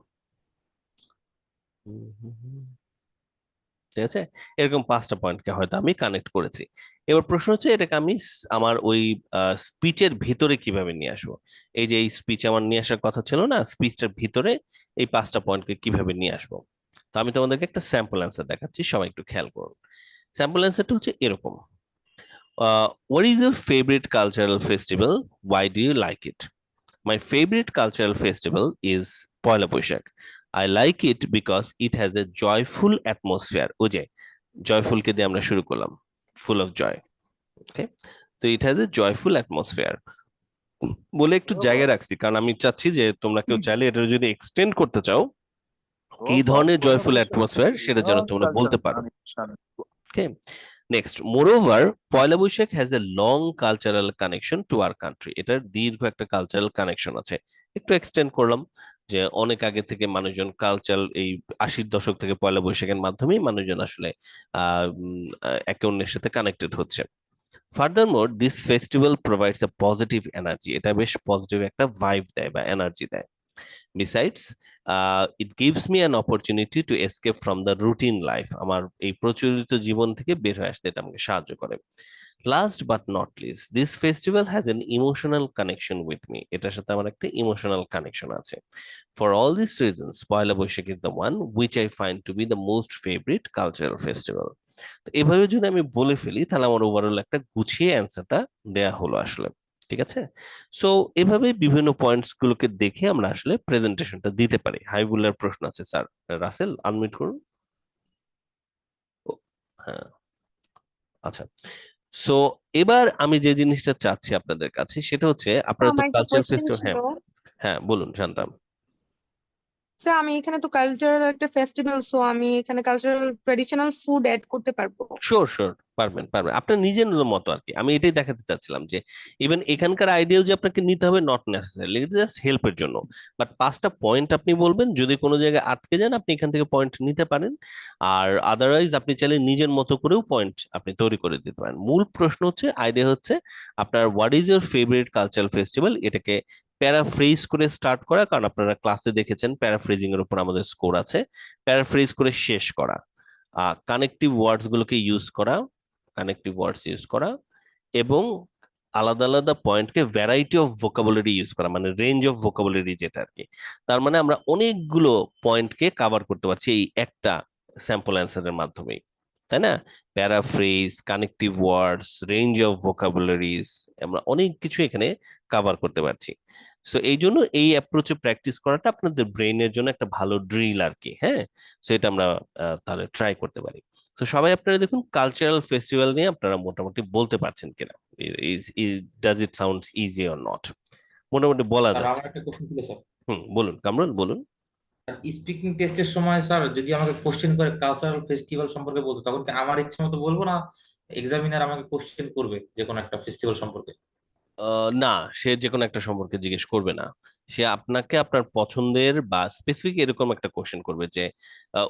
ঠিক আছে, এরকম 5টা পয়েন্টকে হয়তো আমি কানেক্ট করেছি। এবার প্রশ্ন হচ্ছে এটাকে আমি আমার ওই স্পিচের ভিতরে কিভাবে নিয়ে আসবো। এই যে এই স্পিচ আমার নিয়ে আসার কথা ছিল না, স্পিচটার ভিতরে এই 5টা পয়েন্টকে কিভাবে নিয়ে আসবো। তো আমি তোমাদেরকে একটা স্যাম্পল অ্যান্সার দেখাচ্ছি, সবাই একটু খেয়াল করুন। স্যাম্পল অ্যান্সারটা হচ্ছে এরকম: what is your favourite cultural festival, why do you like it? My favorite cultural festival is Poila Boishakh. I like it because it has a joyful atmosphere. ওই যে জয়ফুল কে দিয়ে আমরা শুরু করলাম, ফুল অফ জয়। ওকে, তো it has a joyful atmosphere বলে একটু জায়গায় রাখছি, কারণ আমি চাচ্ছি যে তোমরা কেউ চাইলে এটা যদি এক্সটেন্ড করতে চাও কি ধরনের জয়ফুল অ্যাটমসফিয়ার, সেটা যেন তোমরা বলতে পারো। Okay, next, moreover Poila Boishakh has a long cultural connection to our country. এটার দীর্ঘ একটা কালচারাল কানেকশন আছে। একটু এক্সটেন্ড করলাম যে অনেক আগে থেকে মানুষজন কালচারাল, এই 80-র দশক থেকে পয়লা বৈশাখের মাধ্যমেই মানুষজন আসলে একে অন্যের সাথে কানেক্টেড হচ্ছে। ফার্দারমোর this festival provides a positive energy, এটা বেশ পজিটিভ একটা ভাইব দেয় বা এনার্জি দেয়। Besides, it gives me an opportunity to escape from the routine life. আমার এই প্রচলিত জীবন থেকে বের হয়ে আসতে এটা আমাকে সাহায্য করে। Last but not least, this festival has an emotional connection with me. এটার সাথে আমার একটা ইমোশনাল কানেকশন আছে। For all this reasons Poila Boishakh is the one which I find to be the most favourite cultural festival. তো এভাবে যদি আমি বলে ফেলি তাহলে আমার ওভারঅল একটা গুছিয়ে অ্যান্সারটা দেয়া হলো আসলে। ঠিক আছে, সো এভাবে বিভিন্ন পয়েন্টস গুলোকে দেখে আমরা আসলে প্রেজেন্টেশনটা দিতে পারি। হাইবুলার প্রশ্ন আছে স্যার, রাসেল আনমিউট করুন। হ্যাঁ, আচ্ছা। সো এবার আমি যে জিনিসটা চাচ্ছি আপনাদের কাছে সেটা হচ্ছে, আপনারা তো আমার একটা কালচারাল কোয়েশ্চেন ফেস্টিভ্যাল, ছিল। হ্যাঁ হ্যাঁ বলুন শান্তাম। স্যার আমি এখানে তো কালচারাল একটা ফেস্টিভ্যাল, সো আমি এখানে কালচারাল ট্রেডিশনাল ফুড অ্যাড করতে পারবো? শিওর শিওর, পারবেন পারবেন, আপনার নিজের মতো আর কি। আমি এটাই দেখাতে চাচ্ছিলাম যে ইভেন এখানকার আইডিয়াও যে আপনাকে নিতে হবে নট নেসেসারি, জাস্ট হেল্পের জন্য। বাট 5টা পয়েন্ট আপনি বলবেন, যদি কোনো জায়গায় আটকে যান আপনি এখান থেকে পয়েন্ট নিতে পারেন। আর আদারওয়াইজ আপনি চাইলে নিজের মতো করেও পয়েন্ট আপনি তৈরি করে দিতে পারেন। মূল প্রশ্ন হচ্ছে, আইডিয়া হচ্ছে আপনার what is your favourite cultural festival, এটাকে প্যারাফ্রেজ করে স্টার্ট করা, কারণ আপনারা ক্লাসে দেখেছেন প্যারাফ্রেজিং এর উপর আমাদের স্কোর আছে। প্যারাফ্রেজ করে শেষ করা, কানেকটিভ ওয়ার্ডস গুলোকে ইউজ করা, কানেকটিভ ওয়ার্ডস ইউজ করা, এবং আলাদা আলাদা পয়েন্টকে ভ্যারাইটি অফ ভোকাবুলারি ইউজ করা, মানে রেঞ্জ অফ ভোকাবুলারি যেটা আর কি। তার মানে আমরা অনেকগুলো পয়েন্টকে কাভার করতে পারছি এই একটা স্যাম্পল অ্যান্সারের মাধ্যমেই, তাই না? Paraphrase, connective words, range of vocabularies, আমরা অনেক কিছু এখানে কাভার করতে পারছি। সো এই জন্য এই অ্যাপ্রোচে প্র্যাকটিস করাটা আপনাদের ব্রেইনের জন্য একটা ভালো ড্রিল আর কি। হ্যাঁ, সো এটা আমরা তাহলে ট্রাই করতে পারি। তো সবাই আপনারা দেখুন কালচারাল ফেস্টিভ্যাল নিয়ে আপনারা মোটামুটি বলতে পারছেন কিনা, does it sound easy or not? মোটামুটি বলা স্যার যাচ্ছে। আমার একটা কোশ্চেন ছিল স্যার। বলুন কামরুল, বলুন। স্পিকিং টেস্টের সময় স্যার যদি আমাকে কোশ্চেন করে কালচারাল ফেস্টিভ্যাল সম্পর্কে বলতো, তখন কি আমার ইচ্ছে মতো বলবো, না এক্সামিনার আমাকে কোশ্চেন করবে যে কোনো একটা ফেস্টিভ্যাল সম্পর্কে? না, সে যে কোনো একটা সম্পর্কে জিজ্ঞেস করবে না। সে আপনাকে আপনার পছন্দের বা স্পেসিফিক এরকম একটা কোশ্চেন করবে যে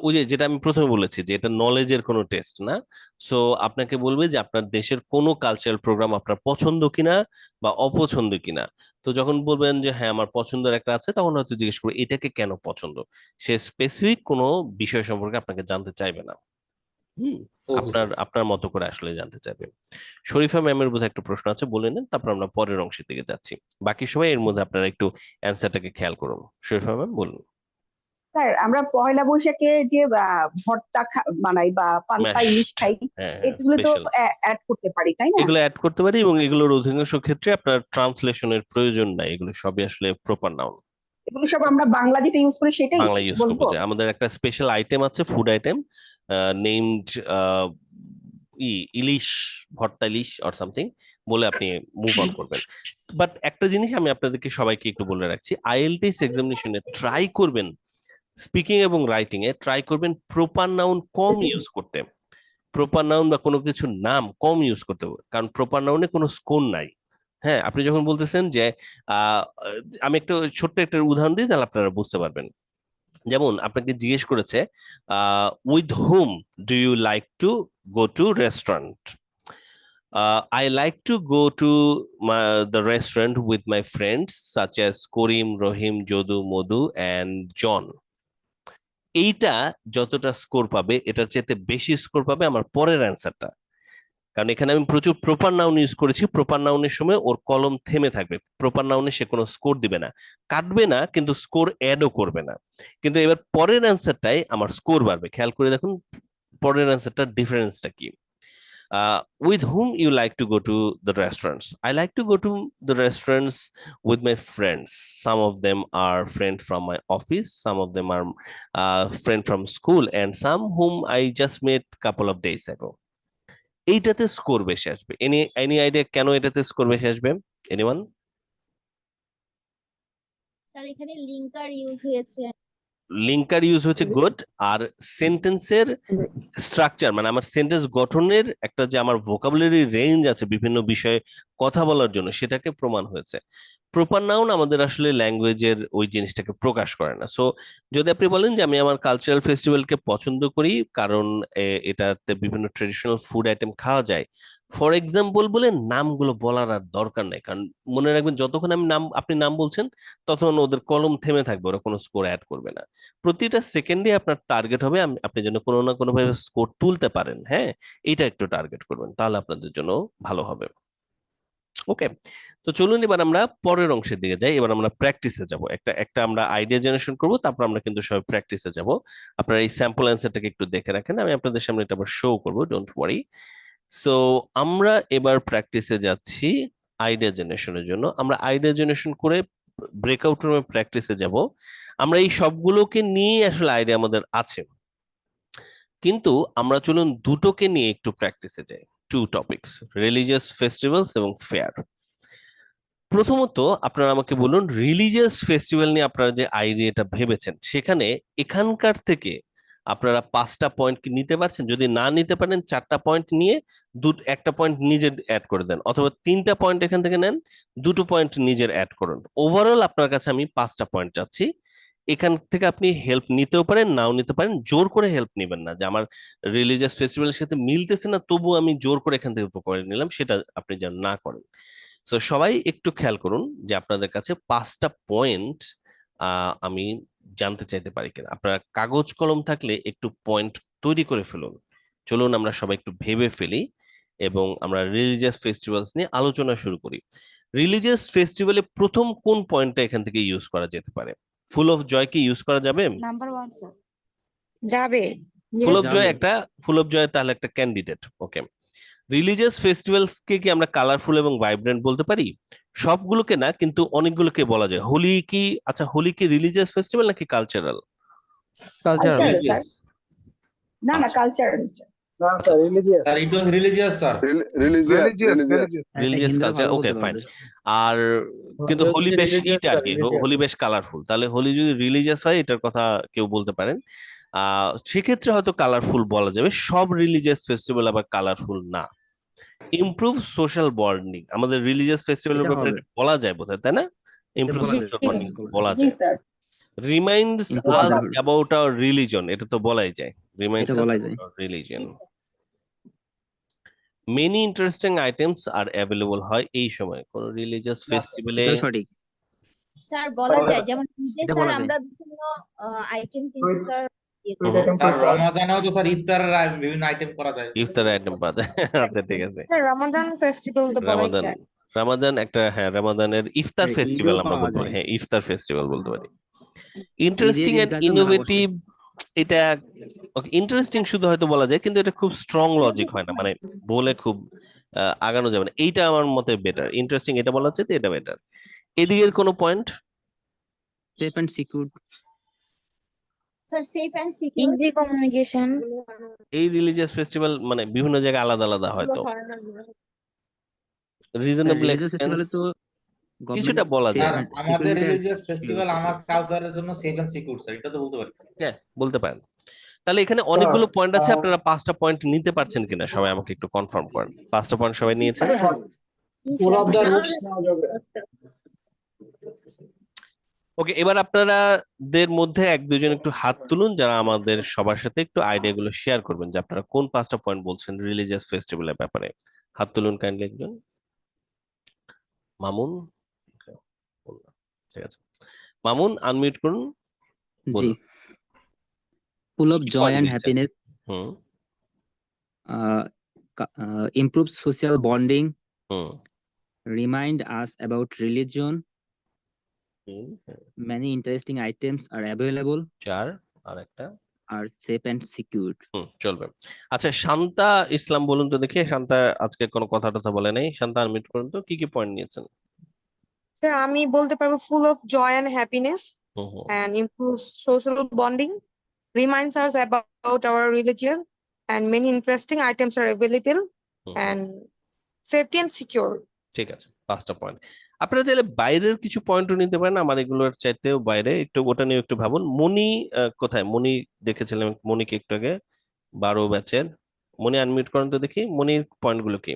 ওই যে যেটা আমি প্রথমে বলেছি যে এটা নলেজের কোনো টেস্ট না। সো আপনাকে বলবে যে আপনার দেশের কোনো কালচারাল প্রোগ্রাম আপনার পছন্দ কিনা বা অপছন্দ কিনা। তো যখন বলবেন যে হ্যাঁ আমার পছন্দের একটা আছে, তখন হয়তো জিজ্ঞেস করবে এটাকে কেন পছন্দ। সে স্পেসিফিক কোনো বিষয় সম্পর্কে আপনাকে জানতে চাইবে না। হুম। ওকে আপনার স্যার। আপনার মতো করে আসলে জানতে চাইবে। শরীফা ম্যামের বোধহয় একটা প্রশ্ন আছে, বলে নেন, তারপর আমরা পরের অংশের দিকে যাচ্ছি। বাকি সবাই এর মধ্যে আপনারা একটু অ্যান্সারটাকে খেয়াল করুন। শরীফা ম্যাম বলুন। স্যার আমরা পয়লা বৈশাখে যে ভর্তা বানাই বা পান্তা ম্যাশ। ইলিশ খাই, হ্যাঁ হ্যাঁ, এগুলো তো স্পেশাল। অ্যাড করতে পারি তাই না? এগুলো অ্যাড করতে পারি এবং এগুলোর অধিকাংশ ক্ষেত্রে আপনার ট্রান্সলেশনের প্রয়োজন নাই, এগুলো সবই আসলে প্রপার নাউন। এগুলো সব আমরা বাংলা যেটা ইউজ করি সেটাই বাংলা ইউজ করবো, বলবো। যে আমাদের একটা স্পেশাল আইটেম আছে, ফুড আইটেম নেমড ইলিশ, ভর্তা ইলিশ অর সামথিং বলে আপনি মুভ অন করবেন। বাট একটা জিনিস আমি আপনাদেরকে সবাইকে একটু বলে রাখছি, আইএলটিএস এক্সামিনেশনে ট্রাই করবেন, স্পিকিং এবং রাইটিং এ ট্রাই করবেন প্রপার নাউন কম ইউজ করতে। প্রপার নাউন বা কোনো কিছুর নাম কম ইউজ করতে হবে, কারণ প্রপার নাউনে কোনো স্কোর নাই। হ্যাঁ, আপনি যখন বলতেছেন যে আহ আমি একটা ছোট্ট একটা উদাহরণ দিই, তাহলে আপনারা বুঝতে পারবেন। যেমন আপনাকে জিজ্ঞেস করেছে with whom do you like to go to restaurant. I like to go to the restaurant with my friends such as Korim, Rohim, Jodu, Modu and John. এইটা যতটা স্কোর পাবে, এটার চেয়ে বেশি স্কোর পাবে আমার পরের অ্যান্সারটা, কারণ এখানে আমি প্রচুর প্রপার নাউন ইউজ করেছি। প্রপার নাউনের সময় ওর কলম থেমে থাকবে, প্রপার নাউনে সে কোনো স্কোর দিবে না, কাটবে না, কিন্তু স্কোর অ্যাডও করবে না। কিন্তু এবার পরের অ্যান্সারটাই আমার স্কোর বাড়বে। খেয়াল করে দেখুন পরের অ্যান্সারটার ডিফারেন্সটা কি। With whom you like to go to the restaurants? I like to go to the restaurants with my friends. Some of them are friends from my office, some of them are friend from school, and some whom I just met couple of days ago. এইটাতে score বেশি আসবে। Any idea কেন এটাতে score বেশি আসবে? Anyone? Sir এখানে linker use হয়েছে। Linker use হচ্ছে, গুড। আর সেন্টেন্সের স্ট্রাকচার, মানে আমার সেন্টেন্স গঠনের একটা যে আমার ভোকাবুলারি রেঞ্জ আছে বিভিন্ন বিষয়ে কথা বলার জন্য, সেটাকে প্রমাণ হয়েছে। প্রপার নাউন আমাদের আসলে ল্যাঙ্গুয়েজের ওই জিনিসটাকে প্রকাশ করে না। সো যদি আপনি বলেন যে আমি আমার কালচারাল ফেস্টিভ্যালকে পছন্দ করি কারণ এটাতে বিভিন্ন ট্রেডিশনাল ফুড আইটেম খাওয়া যায়, ফর এক্সাম্পল বলে নামগুলো বলার আর দরকার নেই, কারণ মনে রাখবেন যতক্ষণ আপনি নাম বলছেন ততক্ষণ ওদের কলম থেমে থাকবে, ওরা কোনো স্কোর অ্যাড করবে না। প্রতিটা সেকেন্ডে আপনার টার্গেট হবে আপনি যেন কোনো না কোনো ভাবে স্কোর তুলতে পারেন। হ্যাঁ, এটা একটু টার্গেট করবেন, তাহলে আপনাদের জন্য ভালো হবে। ওকে, তো চলুন এবার আমরা পরের অংশের দিকে যাই। এবার আমরা প্র্যাকটিসে যাব, একটা একটা আমরা আইডিয়া জেনারেশন করব, তারপর আমরা কিন্তু সবাই প্র্যাকটিসে যাব। আপনারা এই স্যাম্পল অ্যান্সারটাকে একটু দেখে রাখেন, আমি আপনাদের সামনে এটা আবার শো করবো, ডোন্ট ওয়ারি। সো আমরা এবার প্র্যাকটিসে যাচ্ছি আইডিয়া জেনারেশনের জন্য। আমরা আইডিয়া জেনারেশন করে ব্রেকআউট রুমে প্র্যাকটিসে যাব। আমরা এই সবগুলোকে নিয়ে আসলে আইডিয়া আমাদের আছে, কিন্তু আমরা চলুন দুটোকে নিয়ে একটু প্র্যাকটিসে যাই। টু টপিকস, রিলিজিয়াস ফেস্টিভ্যালস এবং ফেয়ার। প্রথমত আপনারা আমাকে বলুন, রিলিজিয়াস ফেস্টিভ্যাল নিয়ে আপনারা যে আইডিয়াটা ভেবেছেন, সেখানে এখানকার থেকে আপনারা 5টা পয়েন্ট কি নিতে পারছেন? যদি না নিতে পারেন 4টা পয়েন্ট নিয়ে একটা পয়েন্ট নিজের অ্যাড করে দেন, অথবা 3টা পয়েন্ট এখান থেকে নেন, 2টো পয়েন্ট নিজের অ্যাড করুন। ওভারঅল আপনার কাছে আমি 5টা পয়েন্ট চাচ্ছি। এখান থেকে আপনি হেল্প নিতেও পারেন, নাও নিতে পারেন। জোর করে হেল্প নেবেন না, যে আমার রিলিজিয়াস ফেস্টিভ্যালের সাথে মিলতেছে না তবু আমি জোর করে এখান থেকে করে নিলাম, সেটা আপনি যেন না করেন। তো সবাই একটু খেয়াল করুন যে আপনাদের কাছে 5টা পয়েন্ট আমি জানতে চাইতে পারি কিনা। আপনারা কাগজ কলম থাকলে একটু পয়েন্ট তৈরি করে ফেলুন। চলুন আমরা সবাই একটু ভেবে ফেলি এবং আমরা রিলিজিয়াস ফেস্টিভ্যালস নিয়ে আলোচনা শুরু করি। রিলিজিয়াস ফেস্টিভ্যালে প্রথম কোন পয়েন্টটা এখান থেকে ইউজ করা যেতে পারে? ফুল অফ জয় কি ইউজ করা যাবে? Number 1 sir. যাবে। ফুল অফ যাবে। জয় একটা, ফুল অফ জয় তাহলে একটা ক্যান্ডিডেট। ওকে, রিলিজিয়াস ফেস্টিভ্যালস কে কি আমরা কালারফুল এবং ভাইব্রেন্ট বলতে পারি? সবগুলোকে না, কিন্তু অনেকগুলোকে বলা যায়। হোলি কি, আচ্ছা হোলি কি রিলিজিয়াস ফেস্টিভ্যাল নাকি কালচারাল? Cultural sir. না না কালচারাল। না sir religious Sir, it was religious, sir. Religious religious religious হিন্দুরা কালচার, ভালো ওকে বলতে ফাইন। পারবে। আর কিন্তু হচ্ছে হোলি বেশ religious ইট আর স্যার, কি, religious। হোলি বেশ কালারফুল, তাহলে হোলি যদি রিলিজিয়াস হয় এটার কথা কেউ বলতে পারেন। সেক্ষেত্রে হয়তো কালারফুল বলা যাবে, সব রিলিজিয়াস ফেস্টিভ্যাল আবার কালারফুল না। ইমপ্রুভ সোশ্যাল বন্ডিং, আমাদের রিলিজিয়াস ফেস্টিভ্যালের এটা ব্যাপারে হবে, এটা বলা যায় বোধহয়, তাই না? ইমপ্রুভ বলা যায়, সোশ্যাল জি বন্ডিং বলা বলা যায়। যায়। Reminds Improve us the- about our religion, এটা তো বলাই যায়, রিমাইন্ডস এটা আস বলাই যায়। About our religion. Many interesting items are available হয় এই সময় কোন রিলিজিয়াস ফেস্টিভ্যালে। এটা সঠিক, স্যার বলা যায়, যেমন ঈদে এটা স্যার বলা যায়। আমরা বিভিন্ন আইটেম কিন্তু স্যার ইয়ে করি। Sir, রমাদানেও তো স্যার ইফতারের বিভিন্ন আইটেম করা যায়। ইফতারের আইটেম পাওয়া যায়। আচ্ছা ঠিক আছে, স্যার রমাদান ফেস্টিভ্যাল তো বলাই রামাদান, যায়। রামাদান একটা, হ্যাঁ রামাদানের ইফতার হ্যাঁ, ফেস্টিভ্যাল ঈদেও আমরা পাওয়া বলতে পারি, যায়। হ্যাঁ ইফতার ফেস্টিভ্যাল বলতে পারি। ঈদের ইন্টারেস্টিং এন্ড ঈদগাহেও মেলা বসে। ইনোভেটিভ, এটা ইন্টারেস্টিং শুধু হয়তো বলা যায়, কিন্তু এটা খুব স্ট্রং লজিক হয় না, মানে বলে খুব আগানো যাবে না। এইটা আমার মতে বেটার, ইন্টারেস্টিং এটা বলা হচ্ছে, এটা বেটার। এদিকের কোনো point? Safe and secure, sir safe and secure. Easy communication. এই রিলিজিয়াস ফেস্টিভ্যাল মানে বিভিন্ন জায়গায় আলাদা আলাদা হয়তো। রিজনেবল রিলিজিয়াস এক্সপেন্স ফেস্টিভ্যালে তো কিছুটা গভর্নমেন্ট বলা সেফ যায়, স্যার অ্যান্ড আমাদের সিকিউরিটি রিলিজিয়াস ফেস্টিভ্যাল আমার কালচারের জন্য সেফ এন্ড সিকিউর, স্যার এটা তো বলতে পারি। হ্যাঁ বলতে পারেন। তাহলে এখানে অনেকগুলো পয়েন্ট আছে, আপনারা 5টা পয়েন্ট নিতে পারছেন কিনা সবাই আমাকে একটু কনফার্ম করেন। 5টা পয়েন্ট সবাই নিয়েছেন? ফুল অফ দ্য রুটস নেওয়া যাবে। ওকে, এবার আপনারাদের মধ্যে এক দুজন একটু হাত তুলুন যারা আমাদের সবার সাথে একটু আইডিয়া গুলো শেয়ার করবেন, যে আপনারা কোন 5টা পয়েন্ট বলছেন রিলিজিয়াস ফেস্টিভ্যালের ব্যাপারে। হাত তুলুন কাইন্ডলি একজন। মামুন, ঠিক আছে, মামুন আনমিউট করুন, জি। বলুন ফুল অফ কি জয় পয়েন্ট অ্যান্ড দিয়েছেন। Happiness, hmm improve social bonding, hmm remind us about religion, hmm, many interesting items are available, 4 আর একটা, are safe and secure. চলবে। আচ্ছা শান্তা ইসলাম বলুন তো দেখি, শান্তা আজকে কোনো কথা টথা বলে নাই, শান্তা আনমিউট করুন তো, কি কি পয়েন্ট নিয়েছেন? স্যার আমি বলতে পারবো full of joy and happiness hmm hmm and improves social bonding, reminds us about our religion, and many interesting items are available, hmm, and safety and secure. ঠিক আছে 5টা পয়েন্ট। আপনারা চাইলে বাইরের কিছু পয়েন্টও নিতে পারেন, আমার এগুলোর চাইতেও বাইরে, একটু ওটা নিয়ে একটু ভাবুন। মনি কোথায়? মনি দেখেছিলাম, মনিকে একটু আগে, 12 ব্যাচের মনি, আনমিউট করেন তো দেখি, মনির পয়েন্ট গুলো কি?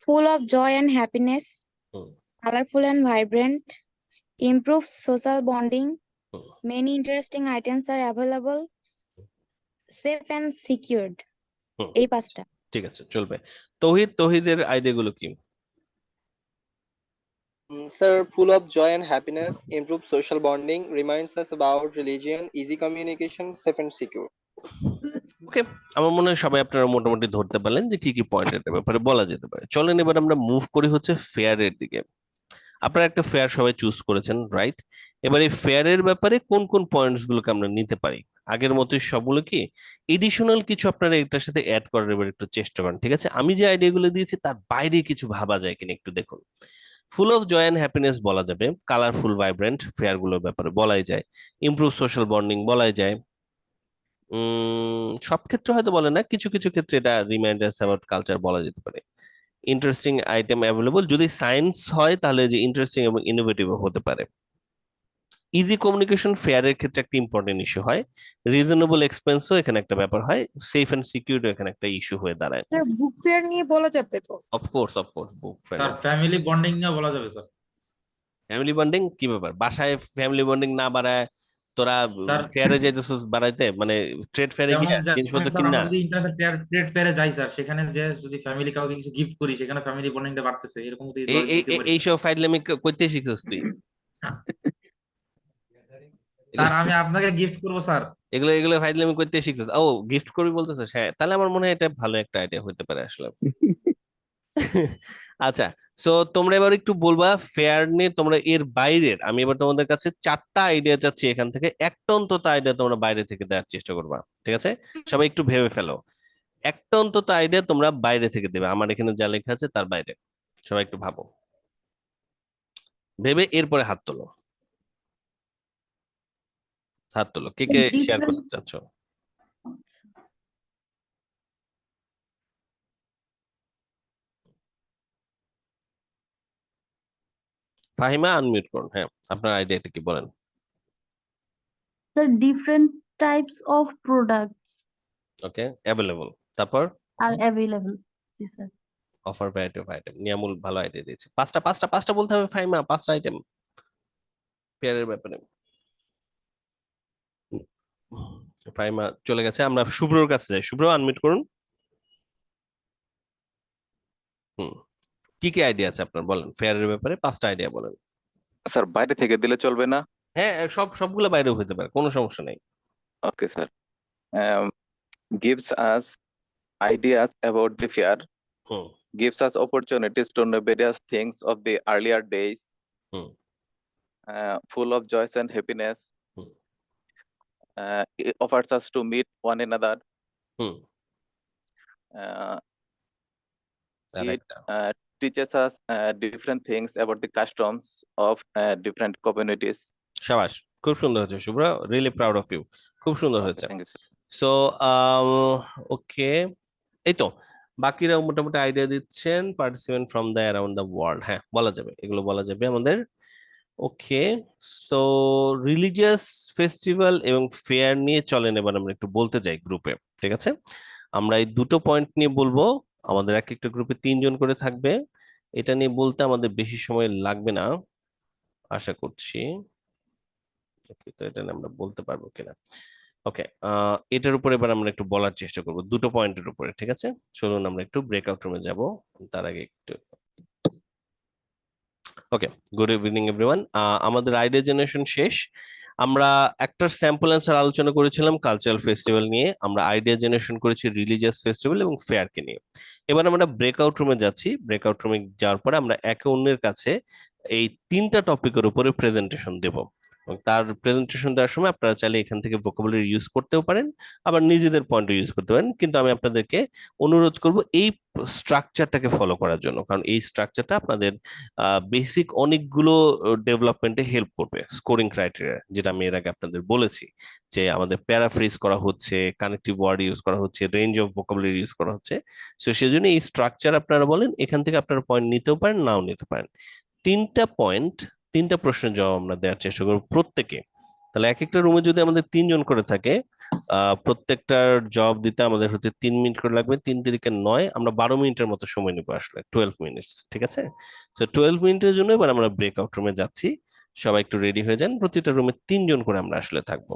Full of joy and happiness, hmm colorful and vibrant, improves social bonding, hmm many interesting items are available, safe and secured. হুম, এই 5টা। ঠিক আছে চলবে। তৌহিদের আইডিয়া গুলো কি? Sir full of joy and happiness, improve social bonding, reminds us about religion, easy communication, safe and secure. Okay, আমার মনে হয় সবাই আপনারা মোটামুটি ধরতে পারলেন যে কি কি পয়েন্ট এর ব্যাপারে বলা যেতে পারে। চলেন এবার আমরা মুভ করি হচ্ছে ফেয়ারের দিকে। আপনারা একটা ফেয়ার সবাই চুজ করেছেন, রাইট? এবার এই ফেয়ারের ব্যাপারে কোন কোন পয়েন্টস গুলোকে আমরা নিতে পারি, আগের মতোই সবগুলো কি এডিশনাল কিছু আপনারা এটার সাথে অ্যাড করার এবার একটু চেষ্টা করেন, ঠিক আছে? আমি যে আইডিয়া গুলো দিয়েছি তার বাইরে কিছু ভাবা যায় কিনা একটু দেখুন। Full of joy and happiness বলা যাবে, কালারফুল ভাইব্রেন্ট ফেয়ার গুলোর ব্যাপারে বলাই যায়, ইমপ্রুভ সোশ্যাল বন্ডিং বলাই যায়। সব ক্ষেত্রে হয়তো বলে না, কিছু কিছু ক্ষেত্রে এটা রিমাইন্ডার্স অ্যাবাউট কালচার বলা যেতে পারে। ইন্টারেস্টিং আইটেম অ্যাভেলেবল, যদি সায়েন্স হয় তাহলে যে ইন্টারেস্টিং এবং ইনোভেটিভ হতে পারে। ইজি কমিউনিকেশন ফেয়ারের ক্ষেত্রে একটা ইম্পর্টেন্ট ইস্যু হয়, রিজনেবল এক্সপেন্সও এখানে একটা ব্যাপার হয়, সেফ এন্ড সিকিউর এখানে একটা ইস্যু হয়ে দাঁড়ায়। স্যার বুক ফেয়ার নিয়ে বলা যাবে তো? Of course book fair. Sir family bonding নিয়ে বলা যাবে স্যার। ফ্যামিলি বন্ডিং কি ব্যাপার, বাসায় ফ্যামিলি বন্ডিং না বাড়ায় তোরা স্যার ফেয়ারে যাইতেছিস বাড়াইতে, মানে ট্রেড ফেয়ারে যেমন গিয়ে জিনিসপত্র স্যার কিনা? আমরা যদি ইন্টারন্যাশনাল ট্রেড ফেয়ারে যাই স্যার, সেখানে যে যদি ফ্যামিলি কাউকে কিছু গিফট করি, সেখানে ফ্যামিলি বন্ডিংটা বাড়তেছে, এরকম তো দিতে পারি। এইসব ফাইজলামি করতে শিখছিস তুই? স্যার আমি আপনাকে গিফট করবো স্যার। এগুলো এগুলো ফাইজলামি করতে শিখছিস? ও গিফট করবি বলতেছিস, হ্যাঁ তাহলে আমার মনে হয় এটা ভালো একটা আইডিয়া হতে পারে আসলে। আচ্ছা, সো তোমরা এবার একটু বলবা ফেয়ার নিয়ে তোমরা এর বাইরের, আমি এবার তোমাদের কাছে 4টা আইডিয়া চাচ্ছি, এখান থেকে একটা অন্তত আইডিয়া তোমরা বাইরে থেকে দেওয়ার চেষ্টা করবা, ঠিক আছে? সবাই একটু ভেবে ফেলো, একটা অন্তত আইডিয়া তোমরা বাইরে থেকে দেবে, আমার এখানে যা লেখা আছে তার বাইরে। সবাই একটু ভাবো, ভেবে এরপরে হাত তোলো, হাত তোলো, কে কে শেয়ার করতে চাচ্ছ? ফাহিমা আনমিউট করুন। হ্যাঁ, আপনার আইডিয়াটা কি বলেন? The different types of products okay, available, তারপর are available. Yes, sir. Offer variety of item. Niamul ভালো আইডিয়া দিয়েছে। পাঁচটা বলতে হবে ফাহিমা, 5টা আইটেম পেয়ারের ব্যাপারে। ফাহিমা চলে গেছে, আমরা শুভ্রর কাছে যাই। শুভ্র আনমিউট করুন। হুম, কি কি আইডিয়া আছে আপনার, বলেন ফেয়ারের ব্যাপারে 5টা আইডিয়া বলেন। স্যার বাইরে থেকে দিলে চলবে না? হ্যাঁ, সবগুলো বাইরেও হতে পারে, কোনো সমস্যা নেই। Okay sir. Gives us ideas about the fair, hmm gives us opportunities to know various things of the earlier days, hmm full of joy and happiness, hmm it offers us to meet one another, hmm uh, it আরেকটা। teaches us different things about the customs of different communities. শাবাশ, খুব সুন্দর হয়েছে শুভ্র, really proud of you, খুব সুন্দর হয়েছে। Thank you, sir. So okay, এই তো বাকিরাও মোটামুটি আইডিয়া দিচ্ছেন। Participant from the around the world, হ্যাঁ বলা যাবে, এগুলো বলা যাবে আমাদের। ওকে, সো রিলিজিয়াস ফেস্টিভ্যাল এবং ফেয়ার নিয়ে চলেন এবার আমরা একটু বলতে যাই গ্রুপে, ঠিক আছে? আমরা এই দুটো পয়েন্ট নিয়ে বলবো, আমাদের এক একটা গ্রুপে 3 জন করে থাকবে। এটা নিয়ে বলতে আমাদের বেশি সময় লাগবে না আশা করছি। তো এটা নিয়ে আমরা বলতে পারবো কিনা। ওকে, এটার উপরে এবার আমরা একটু বলার চেষ্টা করব, দুটো পয়েন্টের উপরে, ঠিক আছে? চলুন আমরা একটু ব্রেকআউট রুমে যাব, তার আগে একটু ওকে। গুড ইভিনিং এভরিওয়ান, আমাদের আইডিয়া জেনারেশন শেষ। আমরা একটা স্যাম্পল অ্যান্সার আলোচনা করেছিলাম কালচারাল ফেস্টিভ্যাল নিয়ে, আমরা আইডিয়া জেনারেশন করেছি রিলিজিয়াস ফেস্টিভ্যাল এবং ফেয়ারকে নিয়ে। এবার আমরা ব্রেকআউট রুমে যাচ্ছি। ব্রেকআউট রুমে যাওয়ার পরে আমরা একে অন্যের কাছে এই 3টা টপিকের উপরে প্রেজেন্টেশন দেব। এবং তার প্রেজেন্টেশন দেওয়ার সময় আপনারা চাইলে এখান থেকে ভোকাবুলারি ইউজ করতেও পারেন, আবার নিজেদের পয়েন্ট ইউজ করতে পারেন, কিন্তু আমি আপনাদেরকে অনুরোধ করব এই স্ট্রাকচারটাকে ফলো করার জন্য, কারণ এই স্ট্রাকচারটা আপনাদের বেসিক অনেকগুলো ডেভেলপমেন্টে হেল্প করবে। স্কোরিং ক্রাইটেরিয়া, যেটা আমি এর আগে আপনাদের বলেছি, যে আমাদের প্যারাফ্রেজ করা হচ্ছে, কানেক্টিভ ওয়ার্ড ইউজ করা হচ্ছে, রেঞ্জ অফ ভোকাবুলারি ইউজ করা হচ্ছে। সো সেজন্য এই স্ট্রাকচার আপনারা বলেন, এখান থেকে আপনারা পয়েন্ট নিতেও পারেন, নাও নিতে পারেন। 3টা পয়েন্ট, 3টা প্রশ্নের জবাব আমরা দেওয়ার চেষ্টা করবো প্রত্যেকে। তাহলে এক একটা রুমে যদি আমাদের 3 জন করে থাকে, প্রত্যেকটার জবাব দিতে আমাদের হচ্ছে 3 মিনিট করে লাগবে। 3 তিরিকে 9, আমরা 12 মিনিটের মতো সময় নেবো, আসলে 12 মিনিটস, ঠিক আছে? তো 12 মিনিটের জন্য এবার আমরা ব্রেকআউট রুমে যাচ্ছি। সবাই একটু রেডি হয়ে যান, প্রতিটা রুমে 3 জন করে আমরা আসলে থাকবো।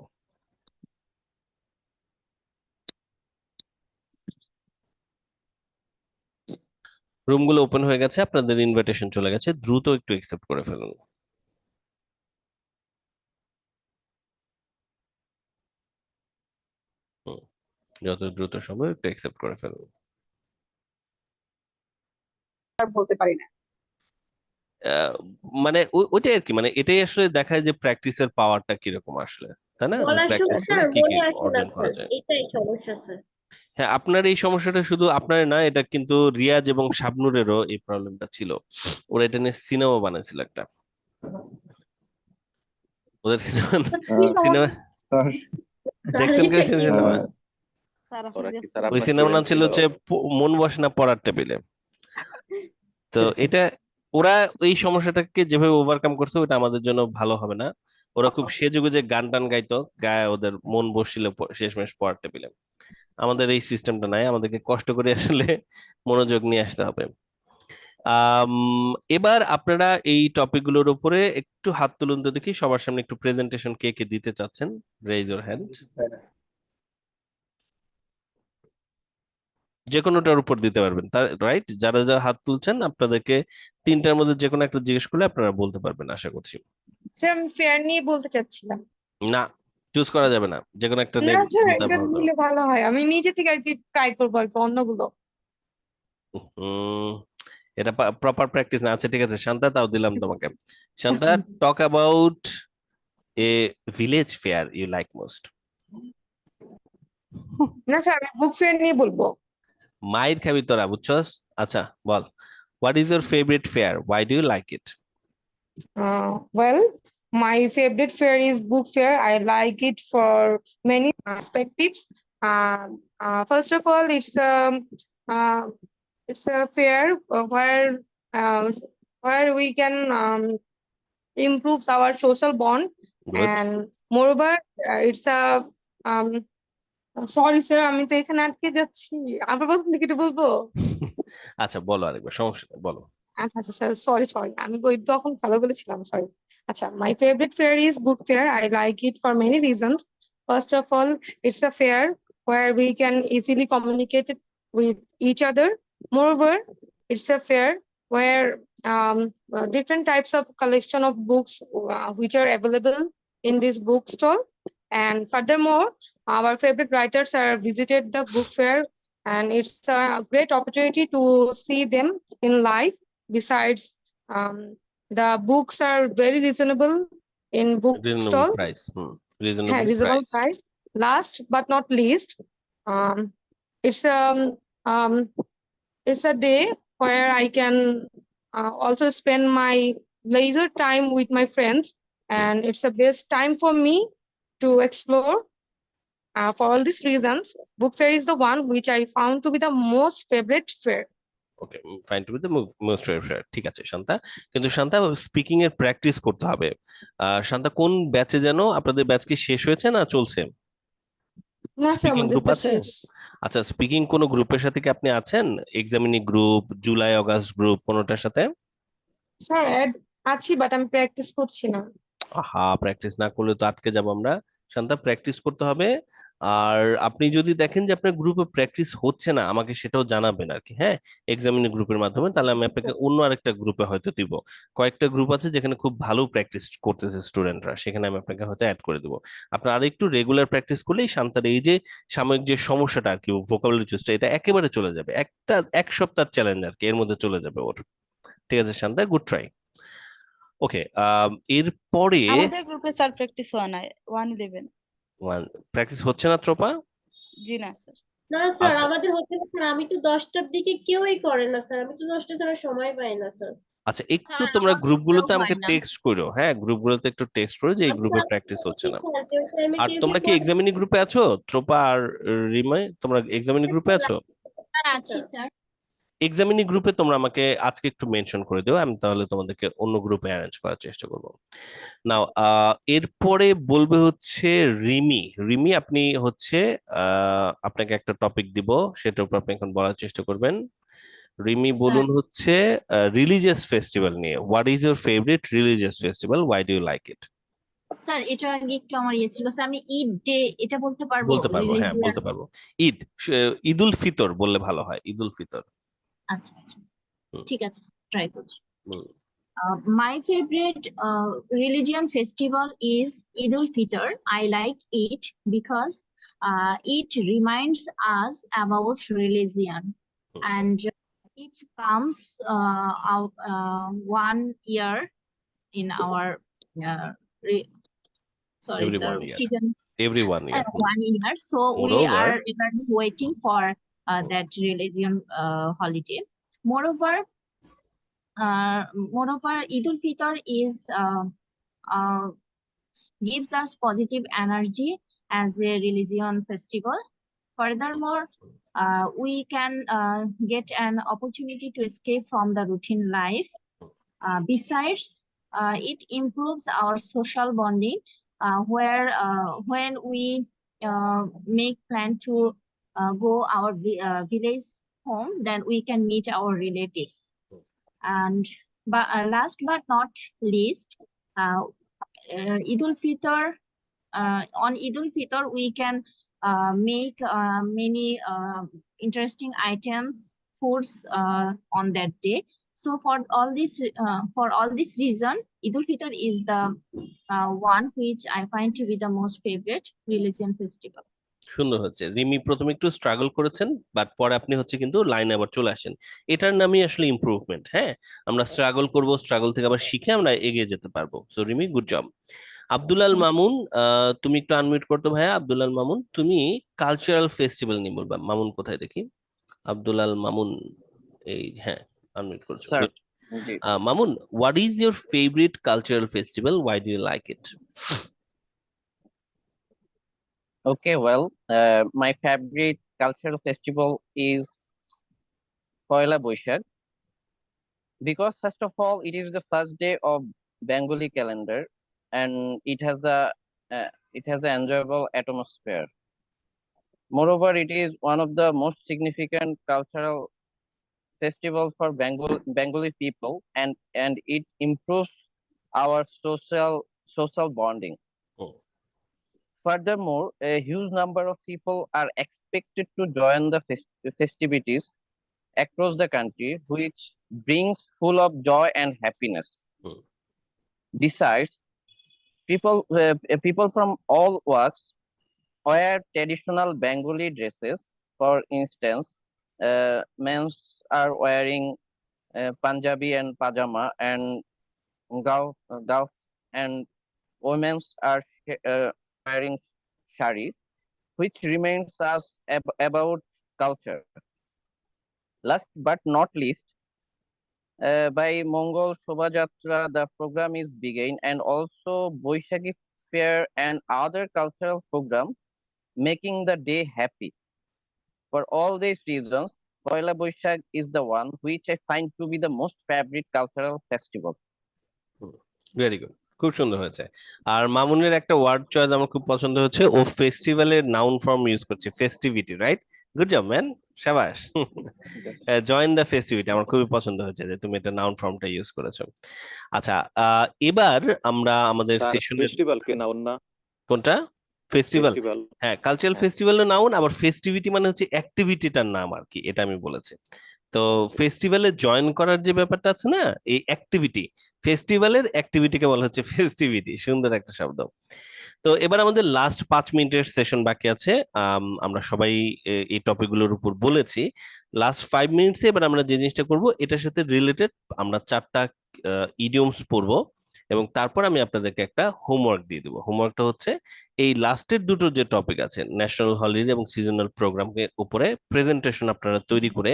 রুমগুলো ওপেন হয়ে গেছে, আপনাদের ইনভিটেশন চলে গেছে, দ্রুত একটু অ্যাকসেপ্ট করে ফেলুন। যত দ্রুত সম্ভব একটু অ্যাকসেপ্ট করে ফেলুন। বলতে পারি না, মানে ওইটাই আর কি, মানে এটাই আসলে দেখায় যে প্র্যাকটিসের পাওয়ারটা কিরকম আসলে, তাই না? যে বলার প্র্যাকটিস সময় করে স্যার কি কি বলে আসে না অর্জন করা স্যার, যায়। এটাই সমস্যা স্যার। হ্যাঁ, আপনার এই সমস্যাটা শুধু আপনার না, এটা কিন্তু রিয়াজ এবং শাবনুরেরও এই প্রবলেমটা ছিল। ওরা এটা নিয়ে সিনেমা বানাইছিল একটা, ওদের সিনেমা সিনেমা দেখছেন কে সিনেমা? ওই সিনেমার নাম ছিল হচ্ছে মন বসে না পড়ার টেবিলে। তো এটা ওরা এই সমস্যাটাকে যেভাবে ওভারকাম করছে, ওটা আমাদের জন্য ভালো হবে না। ওরা খুব সেজেগুজে গান টান গাইতো, গায়ে ওদের মন বসছিল শেষমেশ পড়ার টেবিলে। আমাদের এই সিস্টেমটা নাই, আমাদেরকে কষ্ট করে আসলে মনোযোগ নিয়ে আসতে হবে। এবার আপনারা এই টপিকগুলোর উপরে একটু হাত তুলুন তো দেখি, সবার সামনে একটু প্রেজেন্টেশন কে কে দিতে চাচ্ছেন, রেইজ ইওর হ্যান্ড। যে কোনোটার উপর দিতে পারবেন, তার রাইট? যারা যারা হাত তুলছেন, আপনাদেরকে 3টার মধ্যে যে কোনো একটা জিজ্ঞেস করলে আপনারা বলতে পারবেন আশা করছি। স্যার আমি ফেয়ার নিয়ে বলতে চাচ্ছিলাম। না, চুজ করা যাবে না, যে কোনো একটা না স্যার, বলতে এটা পারবেন। দিলে ভালো হয়, আমি নিজে থেকে আর কি ট্রাই করবো আর কি অন্যগুলো। এটা প্রপার প্র্যাকটিস না। আচ্ছা ঠিক আছে শান্তা, তাও দিলাম তোমাকে। Shanta, talk about a village fair you like most. না স্যার, আমি বুক ফেয়ার নিয়ে বলবো। মাইর খাবি তোরা, বুঝছস? আচ্ছা বল, what is your favourite fair, why do you like it? Well, my favorite fair is book fair. I like it for many perspectives. First of all, it's a fair where we can improves our social bond, Good. and moreover, it's a um, sorry sir, আমি তো এখানে আটকে যাচ্ছি, আবার প্রথম থেকে একটু বলবো। আচ্ছা বলো আরেকবার, সমস্যা নেই, বলো। আচ্ছা আচ্ছা স্যার, সরি আমি ওই তখন ভালো বলেছিলাম, সরি। আচ্ছা, my favourite fair is book fair. I like it for many reasons. First of all, it's a fair where we can easily communicate it with each other. Moreover, it's a fair where different types of collection of books which are available in this bookstall. And furthermore, our favorite writers are visited the book fair, and it's a great opportunity to see them in live. Besides, the books are very reasonable in bookstall. Reasonable price. Reasonable Reasonable price. price. Last but not least, it's um it's a day where I can also spend my leisure time with my friends, and it's the best time for me to explore. For all these reasons, book fair is the one which I found to be the most favorite fair. Okay, fine to be the most favourite. ঠিক আছে শান্তা, কিন্তু Shanta speaking এর practice করতে হবে। শান্তা কোন ব্যাচে যেন? আপনাদের ব্যাচ কি শেষ হয়েছে না চলছে? না স্যার, স্পিকিং আমাদের গ্রুপ তো আছে? শেষ। আচ্ছা, স্পিকিং কোন গ্রুপের সাথে কি আপনি আছেন? Examinee group, July August group, কোনটার সাথে? স্যার অ্যাড আছি, বাট আমি প্র্যাকটিস করছি না। আহা, প্র্যাকটিস না করলে তো আটকে যাব আমরা। শান্তা, প্র্যাকটিস করতে হবে। আর আপনি যদি দেখেন যে আপনার গ্রুপে প্র্যাকটিস হচ্ছে না, আমাকে সেটাও জানাবেন আর কি, হ্যাঁ, এক্সামিনি গ্রুপের মাধ্যমে। তাহলে আমি আপনাকে অন্য আরেকটা গ্রুপে হয়তো দিব। কয়েকটা গ্রুপ আছে যেখানে খুব ভালো প্র্যাকটিস করতেছে স্টুডেন্টরা, সেখানে আমি আপনাকে হয়তো অ্যাড করে দেবো। আপনার আরেকটু রেগুলার প্র্যাকটিস করলেই শান্তার এই যে সাময়িক যে সমস্যাটা আর কি, ভোকাবুলারি চুজটা, এটা একেবারে চলে যাবে। এক সপ্তাহ চ্যালেঞ্জ আর কি, এর মধ্যে চলে যাবে ওর। ঠিক আছে শান্তা, গুড ট্রাই। ওকে, এরপরে আমাদের গ্রুপে স্যার প্র্যাকটিস হয় না 111। প্র্যাকটিস হচ্ছে না ত্রপা? জি না স্যার। না স্যার, আচ্ছা আমাদের হচ্ছে না স্যার, আমি তো 10টার দিকে কেউই করে না স্যার, আমি তো 10টা ছাড়া সময় পাই না স্যার। আচ্ছা, একটু তোমরা গ্রুপগুলোতে আমাকে টেক্সট করো, হ্যাঁ, গ্রুপগুলোতে একটু টেক্সট করো যে এই গ্রুপে প্র্যাকটিস হচ্ছে না। আর তোমরা কি এক্সামিনি গ্রুপে আছো? ত্রপা আর রিময়, তোমরা এক্সামিনি গ্রুপে আছো? আছি স্যার। এক্সামিনি গ্রুপে তোমরা আমাকে আজকে একটু মেনশন করে দিও, আমি তাহলে তোমাদেরকে অন্য গ্রুপে অ্যারেঞ্জ করার চেষ্টা করব। নাও এরপরে বলবে হচ্ছে রিমি। রিমি, আপনি হচ্ছে আপনাকে একটা টপিক দিব, সেটার উপর আপনি এখন বলার চেষ্টা করবেন। রিমি বলুন হচ্ছে রিলিজিয়াস ফেস্টিভ্যাল নিয়ে। What is your favourite religious festival, why do you like it? Sir এটার আগে একটু আমার ইয়ে ছিল স্যার, আমি ঈদ ডে এটা বলতে পারবো? বলতে পারবো, হ্যাঁ বলতে পারবো। ঈদ, ঈদুল ফিতর বললে ভালো হয়, ঈদুল ফিতর। আচ্ছা আচ্ছা, ঠিক আছে, ট্রাই করছি। হুম। My favorite religion festival is Eid al-Fitr. I like it because it reminds us about religion, and it comes out 1 year in our sorry Every sir, 1 year. Every 1 year. 1 year. So we Moreover, are eagerly waiting for that religion holiday. Moreover, Eid al-Fitr is gives us positive energy as a religion festival. Furthermore, we can get an opportunity to escape from the routine life. Besides, it improves our social bonding, where when we make plan to go our village home, then we can meet our relatives. And last but not least, Eid al-Fitr. On Eid al-Fitr, we can make many interesting items, foods on that day. So for all this reason, Eid al-Fitr is the one which I find to be the most favorite religion festival. সুন্দর হচ্ছে। রিমি প্রথমে একটু struggle করেছেন, but পরে আপনি হচ্ছে কিন্তু লাইনে আবার চলে আসেন। এটার নামই আসলে ইমপ্রুভমেন্ট। হ্যাঁ, আমরা স্ট্রাগল করব, স্ট্রাগল থেকে আবার শিখে আমরা এগিয়ে যেতে পারবো। So Rimi, good job. Abdulal Mamun, তুমি একটু আনমিউট করতো ভাইয়া। আব্দুলাল মামুন, তুমি কালচারাল ফেস্টিভ্যাল নিয়ে বলবা। মামুন কোথায় দেখি? আব্দুলাল মামুন, এই হ্যাঁ, আনমিউট করছো। Mamun, what is your favourite cultural festival, why do you like it? Okay, well, my favorite cultural festival is Poila Boishakh, because first of all, it is the first day of Bengali calendar, and it has an enjoyable atmosphere. Moreover, it is one of the most significant cultural festivals for Bengali people, and it improves our social bonding. Hmm, Furthermore, a huge number of people are expected to join the festivities across the country, which brings full of joy and happiness. Hmm, Besides, people from all walks wear traditional Bengali dresses. For instance, men are wearing Punjabi and pajama, and gauf, and women are wearing shari, which reminds us about culture. Last but not least, by Mongol Shobhajatra, the program is begun, and also Boishagi Fair and other cultural programs, making the day happy. For all these reasons, Poila Boishak is the one which I find to be the most favorite cultural festival. Very good, খুব সুন্দর হয়েছে। আর মামুনের একটা word choice আমার খুব পছন্দ হচ্ছে, ও ফেস্টিভ্যালের নাউন ফর্ম ইউজ করছে, festivity, right? Good job man, শাবাশ। জয়েন দ্য ফেস্টিভিটি আমার খুবই পছন্দ হয়েছে যে তুমি এটা নাউন ফর্মটা ইউজ করেছো। আচ্ছা, এবার আমরা আমাদের সেশনের ফেস্টিভ্যাল কে নাউন না? কোনটা? Festival, festival. হ্যাঁ, কালচারাল ফেস্টিভ্যালের নাউন, আবার ফেস্টিভিটি মানে হচ্ছে অ্যাক্টিভিটিটার নাম আর কি, এটা আমি বলেছি। তো ফেস্টিভ্যালে জয়েন করার যে ব্যাপারটা আছে না, এই অ্যাক্টিভিটি, ফেস্টিভ্যালের অ্যাক্টিভিটিকে বলা হচ্ছে ফেস্টিভিটি। সুন্দর একটা শব্দ। তো এবার আমাদের লাস্ট 5 মিনিটের সেশন বাকি আছে। আমরা সবাই এই টপিকগুলোর উপর বলেছি। লাস্ট 5 মিনিটসে এবার আমরা যে জিনিসটা করব, এটার সাথে রিলেটেড আমরা 4টা ইডিয়মস পড়বো, এবং তারপর আমি আপনাদেরকে একটা হোমওয়ার্ক দিয়ে দেবো। হোমওয়ার্কটা হচ্ছে এই লাস্টের দুটো যে টপিক আছে, ন্যাশনাল হলিডে এবং সিজনাল প্রোগ্রামের উপরে প্রেজেন্টেশন আপনারা তৈরি করে